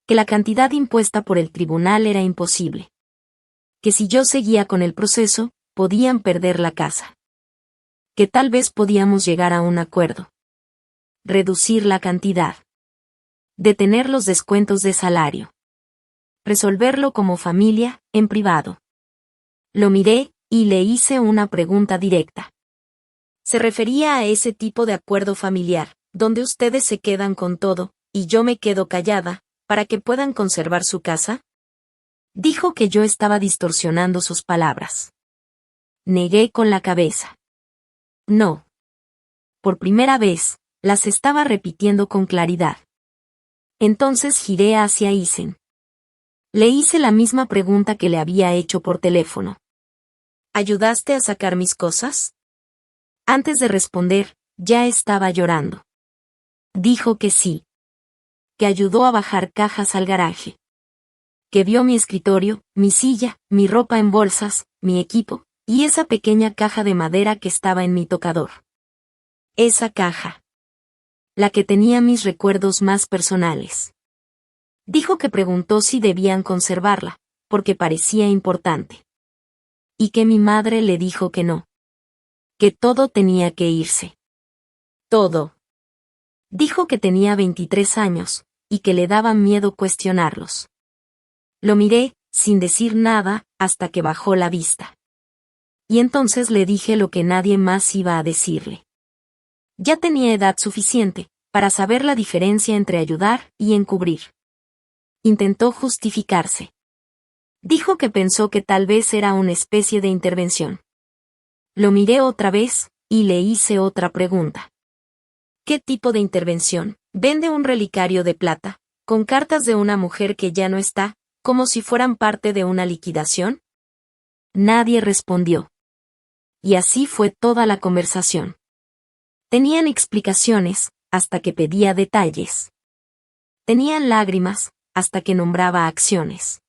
Que la cantidad impuesta por el tribunal era imposible. Que si yo seguía con el proceso, podían perder la casa. Que tal vez podíamos llegar a un acuerdo. Reducir la cantidad. Detener los descuentos de salario. Resolverlo como familia, en privado. Lo miré, y le hice una pregunta directa. ¿Se refería a ese tipo de acuerdo familiar, donde ustedes se quedan con todo, y yo me quedo callada, para que puedan conservar su casa? Dijo que yo estaba distorsionando sus palabras. Negué con la cabeza. No. Por primera vez, las estaba repitiendo con claridad. Entonces giré hacia Isen. Le hice la misma pregunta que le había hecho por teléfono. ¿Ayudaste a sacar mis cosas? Antes de responder, ya estaba llorando. Dijo que sí. Que ayudó a bajar cajas al garaje. Que vio mi escritorio, mi silla, mi ropa en bolsas, mi equipo, y esa pequeña caja de madera que estaba en mi tocador. Esa caja. La que tenía mis recuerdos más personales. Dijo que preguntó si debían conservarla, porque parecía importante. Y que mi madre le dijo que no. Que todo tenía que irse. Todo. Dijo que tenía 23 años, y que le daba miedo cuestionarlos. Lo miré, sin decir nada, hasta que bajó la vista. Y entonces le dije lo que nadie más iba a decirle. Ya tenía edad suficiente para saber la diferencia entre ayudar y encubrir. Intentó justificarse. Dijo que pensó que tal vez era una especie de intervención. Lo miré otra vez, y le hice otra pregunta. ¿Qué tipo de intervención? ¿Vende un relicario de plata, con cartas de una mujer que ya no está, como si fueran parte de una liquidación? Nadie respondió. Y así fue toda la conversación. Tenían explicaciones, hasta que pedía detalles. Tenían lágrimas, hasta que nombraba acciones.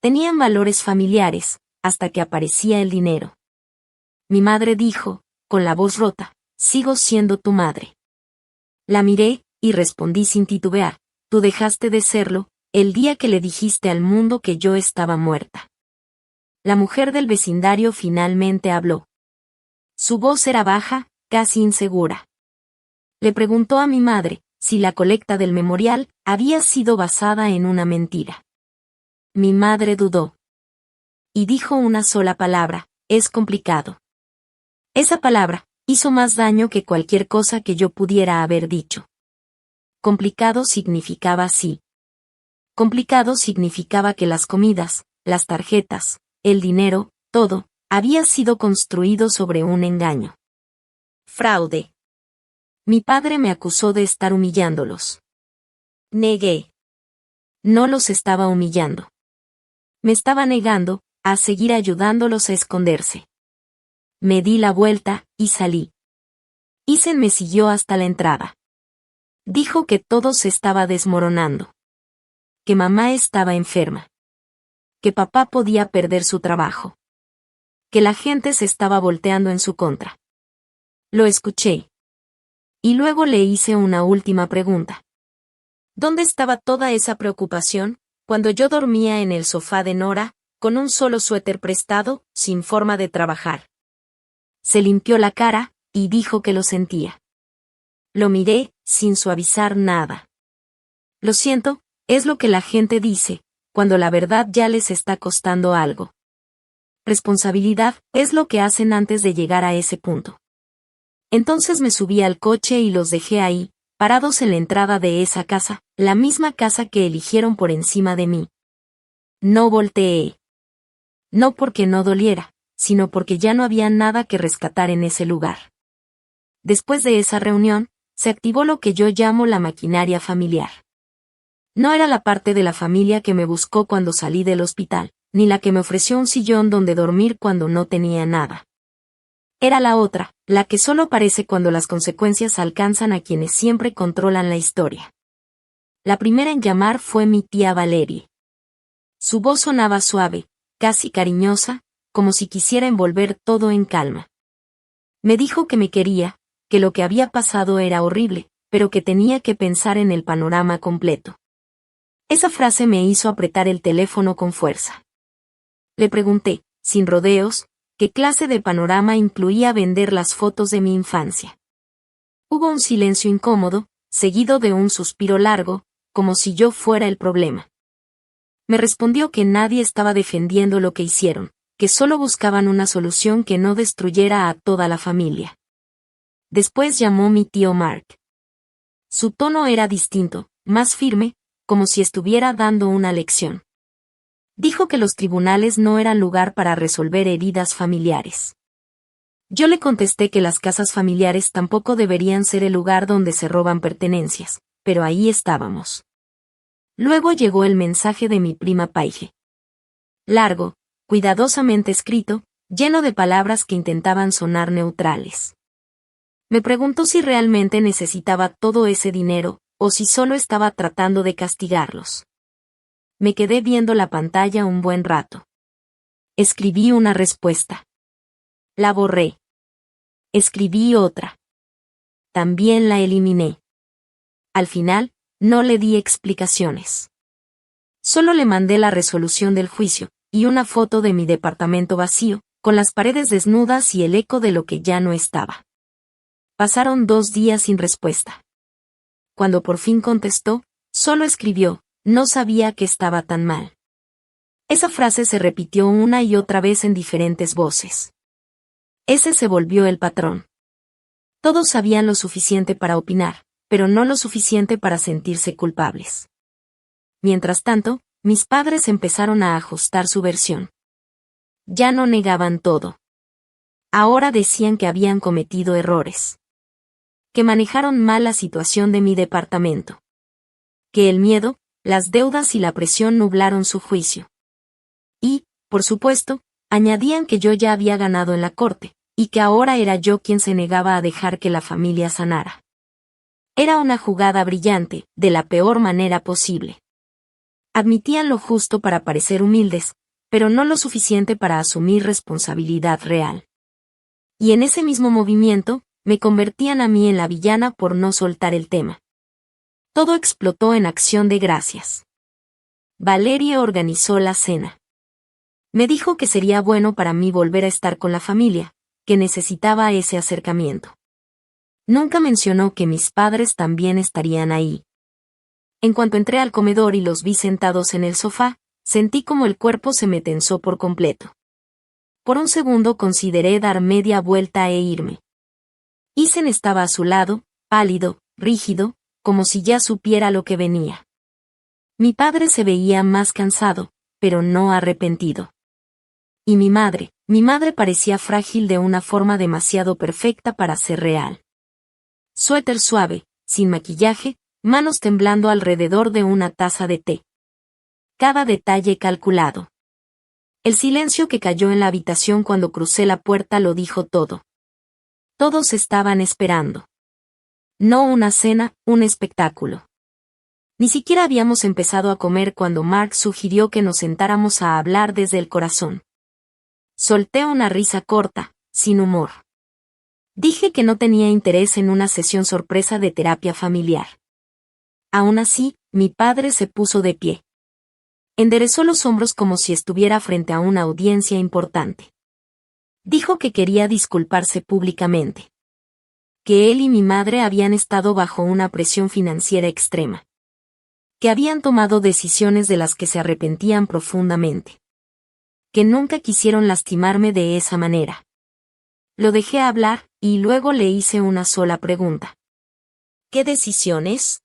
Tenían valores familiares, hasta que aparecía el dinero. Mi madre dijo, con la voz rota, sigo siendo tu madre. La miré, y respondí sin titubear, tú dejaste de serlo, el día que le dijiste al mundo que yo estaba muerta. La mujer del vecindario finalmente habló. Su voz era baja, casi insegura. Le preguntó a mi madre si la colecta del memorial había sido basada en una mentira. Mi madre dudó. Y dijo una sola palabra, es complicado. Esa palabra hizo más daño que cualquier cosa que yo pudiera haber dicho. Complicado significaba sí. Complicado significaba que las comidas, las tarjetas, el dinero, todo, había sido construido sobre un engaño. Fraude. Mi padre me acusó de estar humillándolos. Negué. No los estaba humillando. Me estaba negando a seguir ayudándolos a esconderse. Me di la vuelta, y salí. Isen me siguió hasta la entrada. Dijo que todo se estaba desmoronando. Que mamá estaba enferma. Que papá podía perder su trabajo. Que la gente se estaba volteando en su contra. Lo escuché. Y luego le hice una última pregunta. ¿Dónde estaba toda esa preocupación, cuando yo dormía en el sofá de Nora, con un solo suéter prestado, sin forma de trabajar? Se limpió la cara, y dijo que lo sentía. Lo miré, sin suavizar nada. Lo siento, es lo que la gente dice, cuando la verdad ya les está costando algo. Responsabilidad es lo que hacen antes de llegar a ese punto. Entonces me subí al coche y los dejé ahí, parados en la entrada de esa casa, la misma casa que eligieron por encima de mí. No volteé. No porque no doliera, sino porque ya no había nada que rescatar en ese lugar. Después de esa reunión, se activó lo que yo llamo la maquinaria familiar. No era la parte de la familia que me buscó cuando salí del hospital, ni la que me ofreció un sillón donde dormir cuando no tenía nada. Era la otra, la que solo aparece cuando las consecuencias alcanzan a quienes siempre controlan la historia. La primera en llamar fue mi tía Valerie. Su voz sonaba suave, casi cariñosa, como si quisiera envolver todo en calma. Me dijo que me quería, que lo que había pasado era horrible, pero que tenía que pensar en el panorama completo. Esa frase me hizo apretar el teléfono con fuerza. Le pregunté, sin rodeos, qué clase de panorama incluía vender las fotos de mi infancia. Hubo un silencio incómodo, seguido de un suspiro largo, como si yo fuera el problema. Me respondió que nadie estaba defendiendo lo que hicieron, que solo buscaban una solución que no destruyera a toda la familia. Después llamó mi tío Mark. Su tono era distinto, más firme, como si estuviera dando una lección. Dijo que los tribunales no eran lugar para resolver heridas familiares. Yo le contesté que las casas familiares tampoco deberían ser el lugar donde se roban pertenencias, pero ahí estábamos. Luego llegó el mensaje de mi prima Paige. Largo, cuidadosamente escrito, lleno de palabras que intentaban sonar neutrales. Me preguntó si realmente necesitaba todo ese dinero, o si solo estaba tratando de castigarlos. Me quedé viendo la pantalla un buen rato. Escribí una respuesta. La borré. Escribí otra. También la eliminé. Al final, no le di explicaciones. Solo le mandé la resolución del juicio, y una foto de mi departamento vacío, con las paredes desnudas y el eco de lo que ya no estaba. Pasaron 2 días sin respuesta. Cuando por fin contestó, solo escribió, no sabía que estaba tan mal. Esa frase se repitió una y otra vez en diferentes voces. Ese se volvió el patrón. Todos sabían lo suficiente para opinar, pero no lo suficiente para sentirse culpables. Mientras tanto, mis padres empezaron a ajustar su versión. Ya no negaban todo. Ahora decían que habían cometido errores. Que manejaron mal la situación de mi departamento. Que el miedo, las deudas y la presión nublaron su juicio. Y, por supuesto, añadían que yo ya había ganado en la corte, y que ahora era yo quien se negaba a dejar que la familia sanara. Era una jugada brillante, de la peor manera posible. Admitían lo justo para parecer humildes, pero no lo suficiente para asumir responsabilidad real. Y en ese mismo movimiento, me convertían a mí en la villana por no soltar el tema. Todo explotó en acción de gracias. Valeria organizó la cena. Me dijo que sería bueno para mí volver a estar con la familia, que necesitaba ese acercamiento. Nunca mencionó que mis padres también estarían ahí. En cuanto entré al comedor y los vi sentados en el sofá, sentí como el cuerpo se me tensó por completo. Por un segundo consideré dar media vuelta e irme. Ethan estaba a su lado, pálido, rígido, como si ya supiera lo que venía. Mi padre se veía más cansado, pero no arrepentido. Y mi madre parecía frágil de una forma demasiado perfecta para ser real. Suéter suave, sin maquillaje, manos temblando alrededor de una taza de té. Cada detalle calculado. El silencio que cayó en la habitación cuando crucé la puerta lo dijo todo. Todos estaban esperando. No una cena, un espectáculo. Ni siquiera habíamos empezado a comer cuando Mark sugirió que nos sentáramos a hablar desde el corazón. Solté una risa corta, sin humor. Dije que no tenía interés en una sesión sorpresa de terapia familiar. Aún así, mi padre se puso de pie. Enderezó los hombros como si estuviera frente a una audiencia importante. Dijo que quería disculparse públicamente. Que él y mi madre habían estado bajo una presión financiera extrema. Que habían tomado decisiones de las que se arrepentían profundamente. Que nunca quisieron lastimarme de esa manera. Lo dejé hablar, y luego le hice una sola pregunta. ¿Qué decisiones?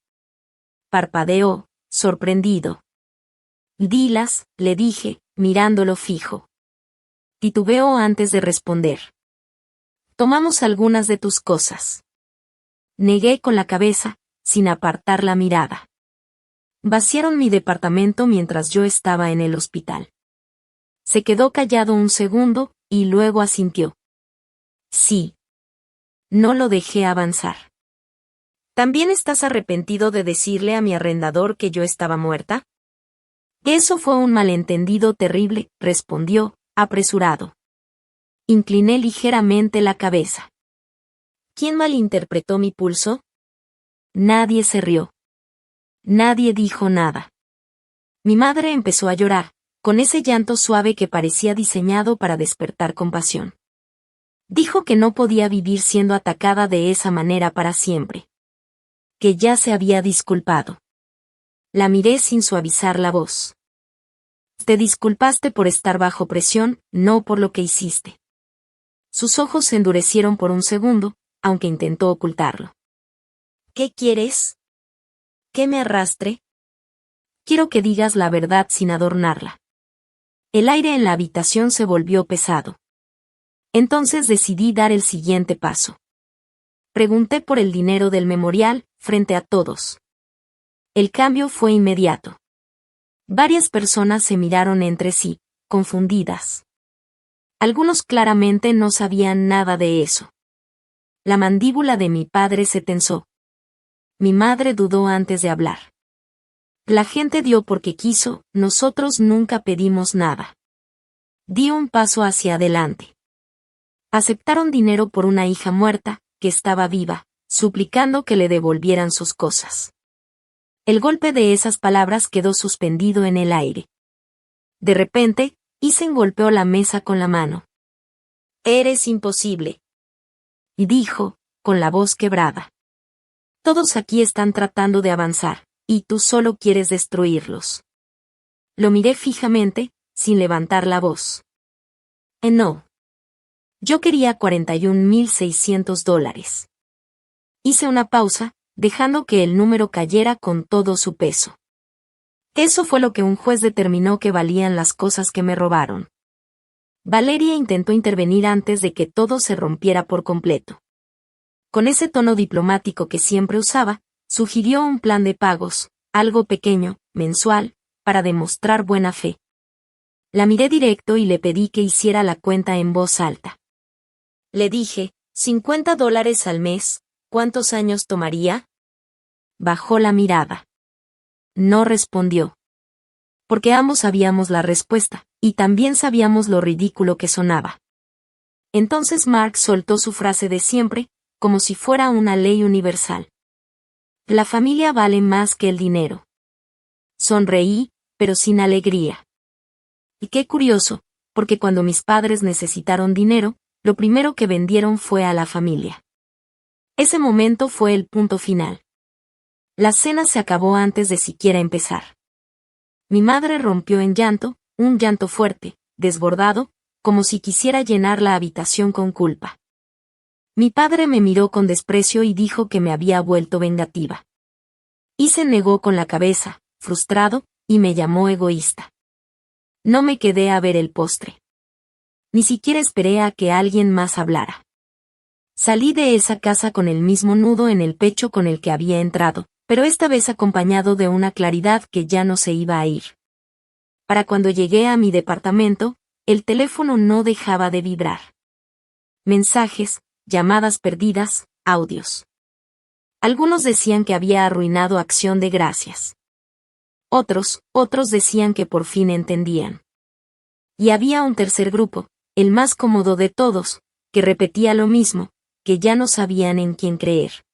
Parpadeó, sorprendido. Dilas, le dije, mirándolo fijo. Titubeó antes de responder. Tomamos algunas de tus cosas. Negué con la cabeza, sin apartar la mirada. Vaciaron mi departamento mientras yo estaba en el hospital. Se quedó callado un segundo, y luego asintió. Sí. No lo dejé avanzar. ¿También estás arrepentido de decirle a mi arrendador que yo estaba muerta? Eso fue un malentendido terrible, respondió, apresurado. Incliné ligeramente la cabeza. ¿Quién malinterpretó mi pulso? Nadie se rió. Nadie dijo nada. Mi madre empezó a llorar, con ese llanto suave que parecía diseñado para despertar compasión. Dijo que no podía vivir siendo atacada de esa manera para siempre. Que ya se había disculpado. La miré sin suavizar la voz. Te disculpaste por estar bajo presión, no por lo que hiciste. Sus ojos se endurecieron por un segundo, aunque intentó ocultarlo. ¿Qué quieres? ¿Que me arrastre? Quiero que digas la verdad sin adornarla. El aire en la habitación se volvió pesado. Entonces decidí dar el siguiente paso. Pregunté por el dinero del memorial, frente a todos. El cambio fue inmediato. Varias personas se miraron entre sí, confundidas. Algunos claramente no sabían nada de eso. La mandíbula de mi padre se tensó. Mi madre dudó antes de hablar. La gente dio porque quiso, nosotros nunca pedimos nada. Di un paso hacia adelante. Aceptaron dinero por una hija muerta, que estaba viva, suplicando que le devolvieran sus cosas. El golpe de esas palabras quedó suspendido en el aire. De repente, Ethan golpeó la mesa con la mano. «Eres imposible», y dijo, con la voz quebrada. «Todos aquí están tratando de avanzar, y tú solo quieres destruirlos». Lo miré fijamente, sin levantar la voz. No. Yo quería $41,600. Hice una pausa, dejando que el número cayera con todo su peso. Eso fue lo que un juez determinó que valían las cosas que me robaron. Valeria intentó intervenir antes de que todo se rompiera por completo. Con ese tono diplomático que siempre usaba, sugirió un plan de pagos, algo pequeño, mensual, para demostrar buena fe. La miré directo y le pedí que hiciera la cuenta en voz alta. Le dije, $50 al mes, ¿cuántos años tomaría? Bajó la mirada. No respondió. Porque ambos sabíamos la respuesta, y también sabíamos lo ridículo que sonaba. Entonces Mark soltó su frase de siempre, como si fuera una ley universal. La familia vale más que el dinero. Sonreí, pero sin alegría. Y qué curioso, porque cuando mis padres necesitaron dinero, lo primero que vendieron fue a la familia. Ese momento fue el punto final. La cena se acabó antes de siquiera empezar. Mi madre rompió en llanto, un llanto fuerte, desbordado, como si quisiera llenar la habitación con culpa. Mi padre me miró con desprecio y dijo que me había vuelto vengativa. Y se negó con la cabeza, frustrado, y me llamó egoísta. No me quedé a ver el postre. Ni siquiera esperé a que alguien más hablara. Salí de esa casa con el mismo nudo en el pecho con el que había entrado, pero esta vez acompañado de una claridad que ya no se iba a ir. Para cuando llegué a mi departamento, el teléfono no dejaba de vibrar. Mensajes, llamadas perdidas, audios. Algunos decían que había arruinado Acción de Gracias. Otros decían que por fin entendían. Y había un tercer grupo, el más cómodo de todos, que repetía lo mismo, que ya no sabían en quién creer.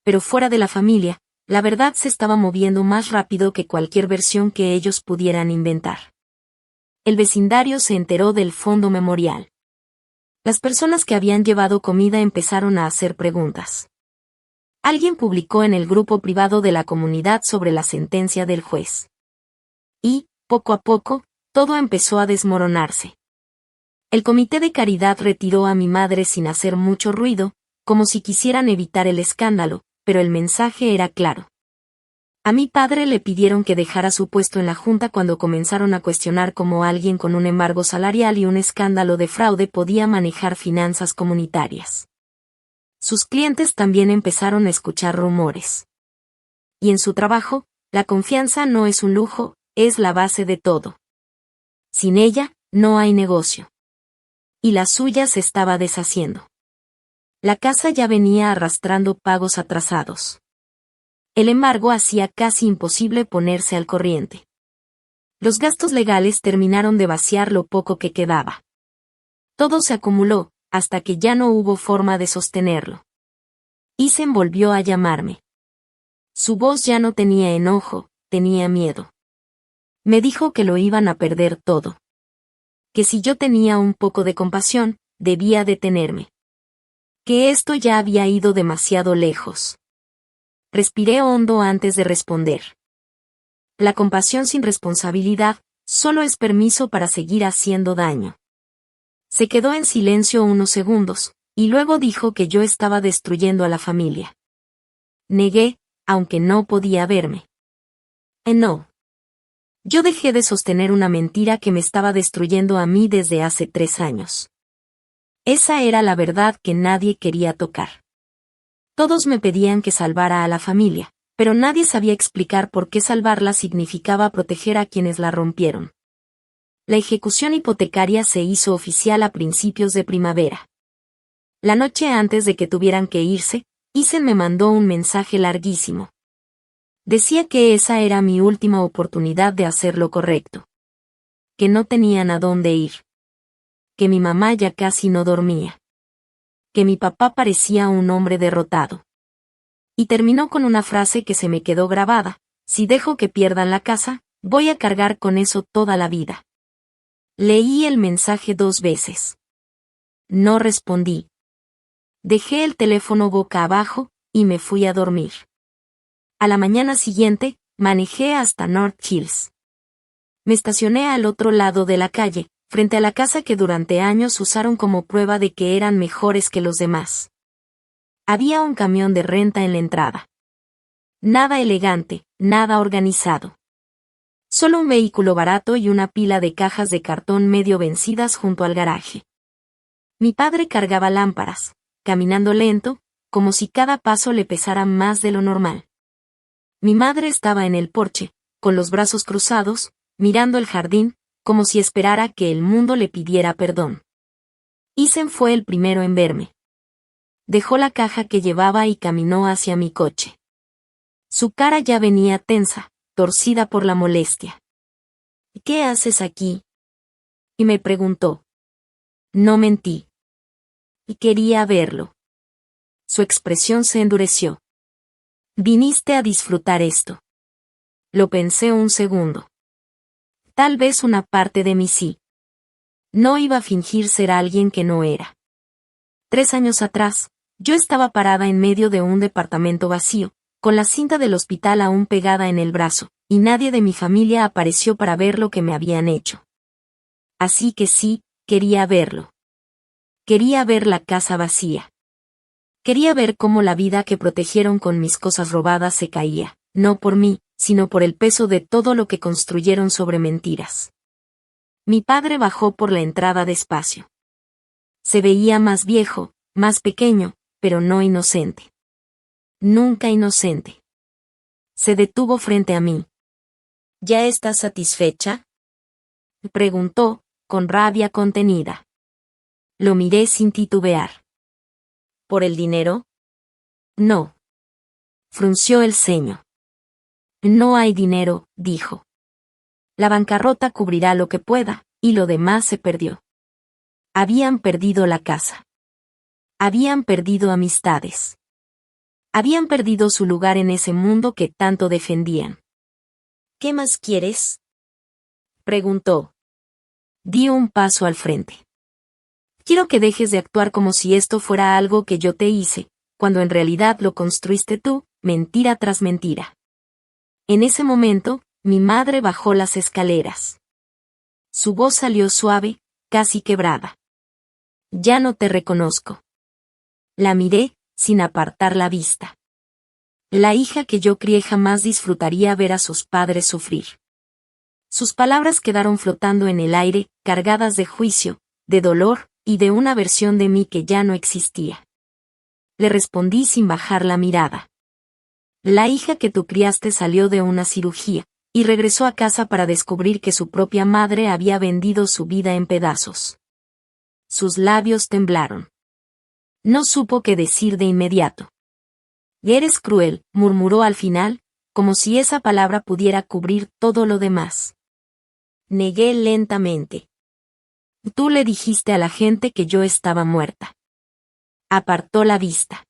Pero fuera de la familia, la verdad se estaba moviendo más rápido que cualquier versión que ellos pudieran inventar. El vecindario se enteró del fondo memorial. Las personas que habían llevado comida empezaron a hacer preguntas. Alguien publicó en el grupo privado de la comunidad sobre la sentencia del juez. Y, poco a poco, todo empezó a desmoronarse. El comité de caridad retiró a mi madre sin hacer mucho ruido, como si quisieran evitar el escándalo, pero el mensaje era claro. A mi padre le pidieron que dejara su puesto en la junta cuando comenzaron a cuestionar cómo alguien con un embargo salarial y un escándalo de fraude podía manejar finanzas comunitarias. Sus clientes también empezaron a escuchar rumores. Y en su trabajo, la confianza no es un lujo, es la base de todo. Sin ella, no hay negocio. Y la suya se estaba deshaciendo. La casa ya venía arrastrando pagos atrasados. El embargo hacía casi imposible ponerse al corriente. Los gastos legales terminaron de vaciar lo poco que quedaba. Todo se acumuló, hasta que ya no hubo forma de sostenerlo. Isen volvió a llamarme. Su voz ya no tenía enojo, tenía miedo. Me dijo que lo iban a perder todo. Que si yo tenía un poco de compasión, debía detenerme. Que esto ya había ido demasiado lejos. Respiré hondo antes de responder. La compasión sin responsabilidad solo es permiso para seguir haciendo daño. Se quedó en silencio unos segundos, y luego dijo que yo estaba destruyendo a la familia. Negué, aunque no podía verme. No. Yo dejé de sostener una mentira que me estaba destruyendo a mí desde hace 3 años. Esa era la verdad que nadie quería tocar. Todos me pedían que salvara a la familia, pero nadie sabía explicar por qué salvarla significaba proteger a quienes la rompieron. La ejecución hipotecaria se hizo oficial a principios de primavera. La noche antes de que tuvieran que irse, Isen me mandó un mensaje larguísimo. Decía que esa era mi última oportunidad de hacer lo correcto. Que no tenían a dónde ir. Que mi mamá ya casi no dormía. Que mi papá parecía un hombre derrotado. Y terminó con una frase que se me quedó grabada: si dejo que pierdan la casa, voy a cargar con eso toda la vida. Leí el mensaje 2 veces. No respondí. Dejé el teléfono boca abajo, y me fui a dormir. A la mañana siguiente, manejé hasta North Hills. Me estacioné al otro lado de la calle, frente a la casa que durante años usaron como prueba de que eran mejores que los demás. Había un camión de renta en la entrada. Nada elegante, nada organizado. Solo un vehículo barato y una pila de cajas de cartón medio vencidas junto al garaje. Mi padre cargaba lámparas, caminando lento, como si cada paso le pesara más de lo normal. Mi madre estaba en el porche, con los brazos cruzados, mirando el jardín, como si esperara que el mundo le pidiera perdón. Isen fue el primero en verme. Dejó la caja que llevaba y caminó hacia mi coche. Su cara ya venía tensa, torcida por la molestia. ¿Qué haces aquí? Y me preguntó. No mentí. Y quería verlo. Su expresión se endureció. Viniste a disfrutar esto. Lo pensé un segundo. Tal vez una parte de mí sí. No iba a fingir ser alguien que no era. 3 años atrás, yo estaba parada en medio de un departamento vacío, con la cinta del hospital aún pegada en el brazo, y nadie de mi familia apareció para ver lo que me habían hecho. Así que sí, quería verlo. Quería ver la casa vacía. Quería ver cómo la vida que protegieron con mis cosas robadas se caía, no por mí, sino por el peso de todo lo que construyeron sobre mentiras. Mi padre bajó por la entrada despacio. Se veía más viejo, más pequeño, pero no inocente. Nunca inocente. Se detuvo frente a mí. ¿Ya estás satisfecha?, preguntó, con rabia contenida. Lo miré sin titubear. ¿Por el dinero? No. Frunció el ceño. No hay dinero, dijo. La bancarrota cubrirá lo que pueda, y lo demás se perdió. Habían perdido la casa. Habían perdido amistades. Habían perdido su lugar en ese mundo que tanto defendían. ¿Qué más quieres?, preguntó. Di un paso al frente. Quiero que dejes de actuar como si esto fuera algo que yo te hice, cuando en realidad lo construiste tú, mentira tras mentira. En ese momento, mi madre bajó las escaleras. Su voz salió suave, casi quebrada. Ya no te reconozco. La miré, sin apartar la vista. La hija que yo crié jamás disfrutaría ver a sus padres sufrir. Sus palabras quedaron flotando en el aire, cargadas de juicio, de dolor, y de una versión de mí que ya no existía. Le respondí sin bajar la mirada. La hija que tú criaste salió de una cirugía, y regresó a casa para descubrir que su propia madre había vendido su vida en pedazos. Sus labios temblaron. No supo qué decir de inmediato. Eres cruel, murmuró al final, como si esa palabra pudiera cubrir todo lo demás. Negué lentamente. Tú le dijiste a la gente que yo estaba muerta. Apartó la vista.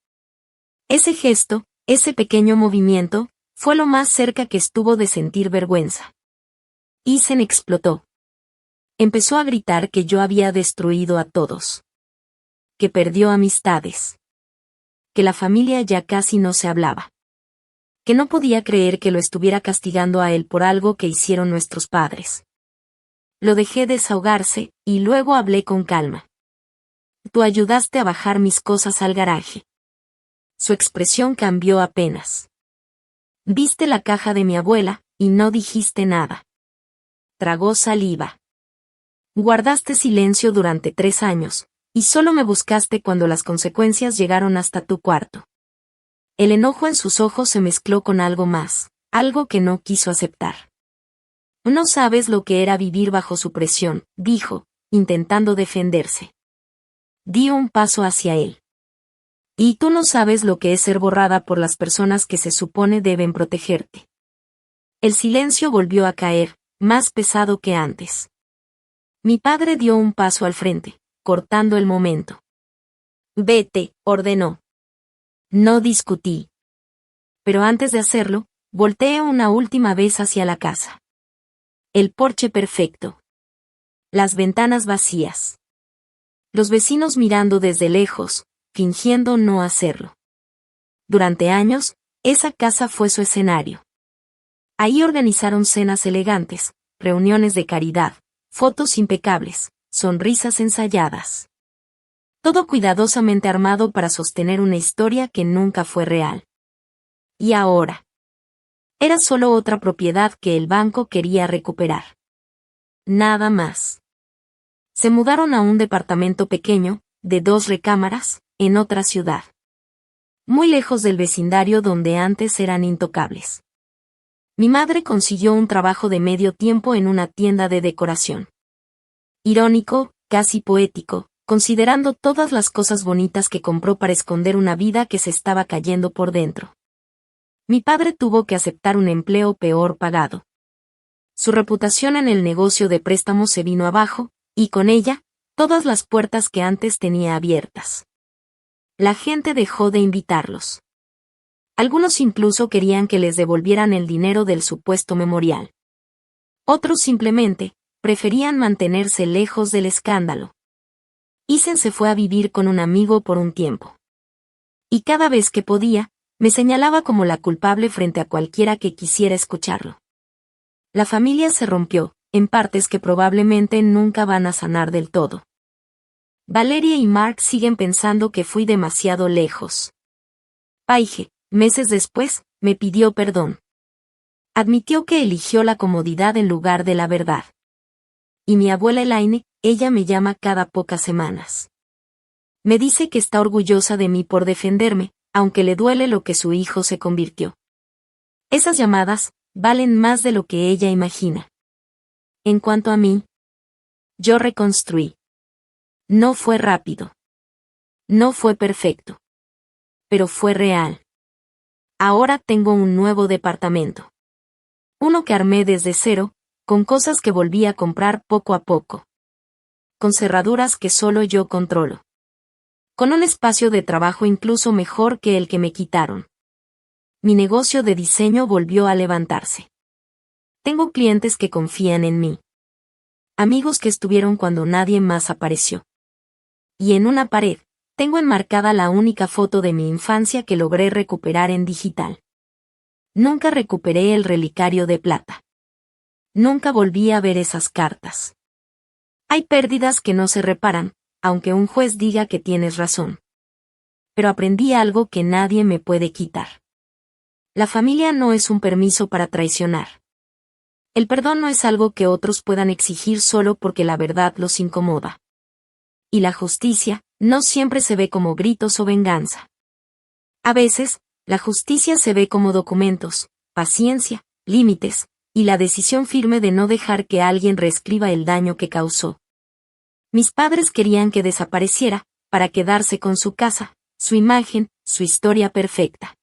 Ese gesto, ese pequeño movimiento, fue lo más cerca que estuvo de sentir vergüenza. Isen explotó. Empezó a gritar que yo había destruido a todos. Que perdió amistades. Que la familia ya casi no se hablaba. Que no podía creer que lo estuviera castigando a él por algo que hicieron nuestros padres. Lo dejé desahogarse, y luego hablé con calma. Tú ayudaste a bajar mis cosas al garaje. Su expresión cambió apenas. Viste la caja de mi abuela, y no dijiste nada. Tragó saliva. Guardaste silencio durante 3 años, y solo me buscaste cuando las consecuencias llegaron hasta tu cuarto. El enojo en sus ojos se mezcló con algo más, algo que no quiso aceptar. No sabes lo que era vivir bajo su presión, dijo, intentando defenderse. Di un paso hacia él. Y tú no sabes lo que es ser borrada por las personas que se supone deben protegerte. El silencio volvió a caer, más pesado que antes. Mi padre dio un paso al frente, cortando el momento. Vete, ordenó. No discutí. Pero antes de hacerlo, volteé una última vez hacia la casa. El porche perfecto. Las ventanas vacías. Los vecinos mirando desde lejos, fingiendo no hacerlo. Durante años, esa casa fue su escenario. Ahí organizaron cenas elegantes, reuniones de caridad, fotos impecables, sonrisas ensayadas. Todo cuidadosamente armado para sostener una historia que nunca fue real. Y ahora. Era solo otra propiedad que el banco quería recuperar. Nada más. Se mudaron a un departamento pequeño, de 2 recámaras, en otra ciudad. Muy lejos del vecindario donde antes eran intocables. Mi madre consiguió un trabajo de medio tiempo en una tienda de decoración. Irónico, casi poético, considerando todas las cosas bonitas que compró para esconder una vida que se estaba cayendo por dentro. Mi padre tuvo que aceptar un empleo peor pagado. Su reputación en el negocio de préstamos se vino abajo, y con ella, todas las puertas que antes tenía abiertas. La gente dejó de invitarlos. Algunos incluso querían que les devolvieran el dinero del supuesto memorial. Otros simplemente preferían mantenerse lejos del escándalo. Isen se fue a vivir con un amigo por un tiempo. Y cada vez que podía, me señalaba como la culpable frente a cualquiera que quisiera escucharlo. La familia se rompió, en partes que probablemente nunca van a sanar del todo. Valeria y Mark siguen pensando que fui demasiado lejos. Paige, meses después, me pidió perdón. Admitió que eligió la comodidad en lugar de la verdad. Y mi abuela Elaine, ella me llama cada pocas semanas. Me dice que está orgullosa de mí por defenderme, aunque le duele lo que su hijo se convirtió. Esas llamadas valen más de lo que ella imagina. En cuanto a mí, yo reconstruí. No fue rápido. No fue perfecto. Pero fue real. Ahora tengo un nuevo departamento. Uno que armé desde cero, con cosas que volví a comprar poco a poco. Con cerraduras que solo yo controlo. Con un espacio de trabajo incluso mejor que el que me quitaron. Mi negocio de diseño volvió a levantarse. Tengo clientes que confían en mí. Amigos que estuvieron cuando nadie más apareció. Y en una pared, tengo enmarcada la única foto de mi infancia que logré recuperar en digital. Nunca recuperé el relicario de plata. Nunca volví a ver esas cartas. Hay pérdidas que no se reparan, aunque un juez diga que tienes razón. Pero aprendí algo que nadie me puede quitar. La familia no es un permiso para traicionar. El perdón no es algo que otros puedan exigir solo porque la verdad los incomoda. Y la justicia no siempre se ve como gritos o venganza. A veces, la justicia se ve como documentos, paciencia, límites, y la decisión firme de no dejar que alguien reescriba el daño que causó. Mis padres querían que desapareciera, para quedarse con su casa, su imagen, su historia perfecta.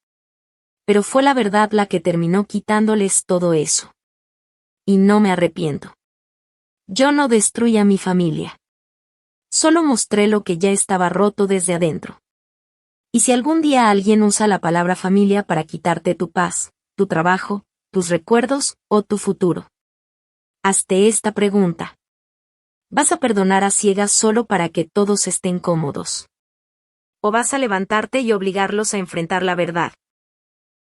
Pero fue la verdad la que terminó quitándoles todo eso. Y no me arrepiento. Yo no destruí a mi familia. Solo mostré lo que ya estaba roto desde adentro. Y si algún día alguien usa la palabra familia para quitarte tu paz, tu trabajo, tus recuerdos o tu futuro, hazte esta pregunta. ¿Vas a perdonar a ciegas solo para que todos estén cómodos? ¿O vas a levantarte y obligarlos a enfrentar la verdad?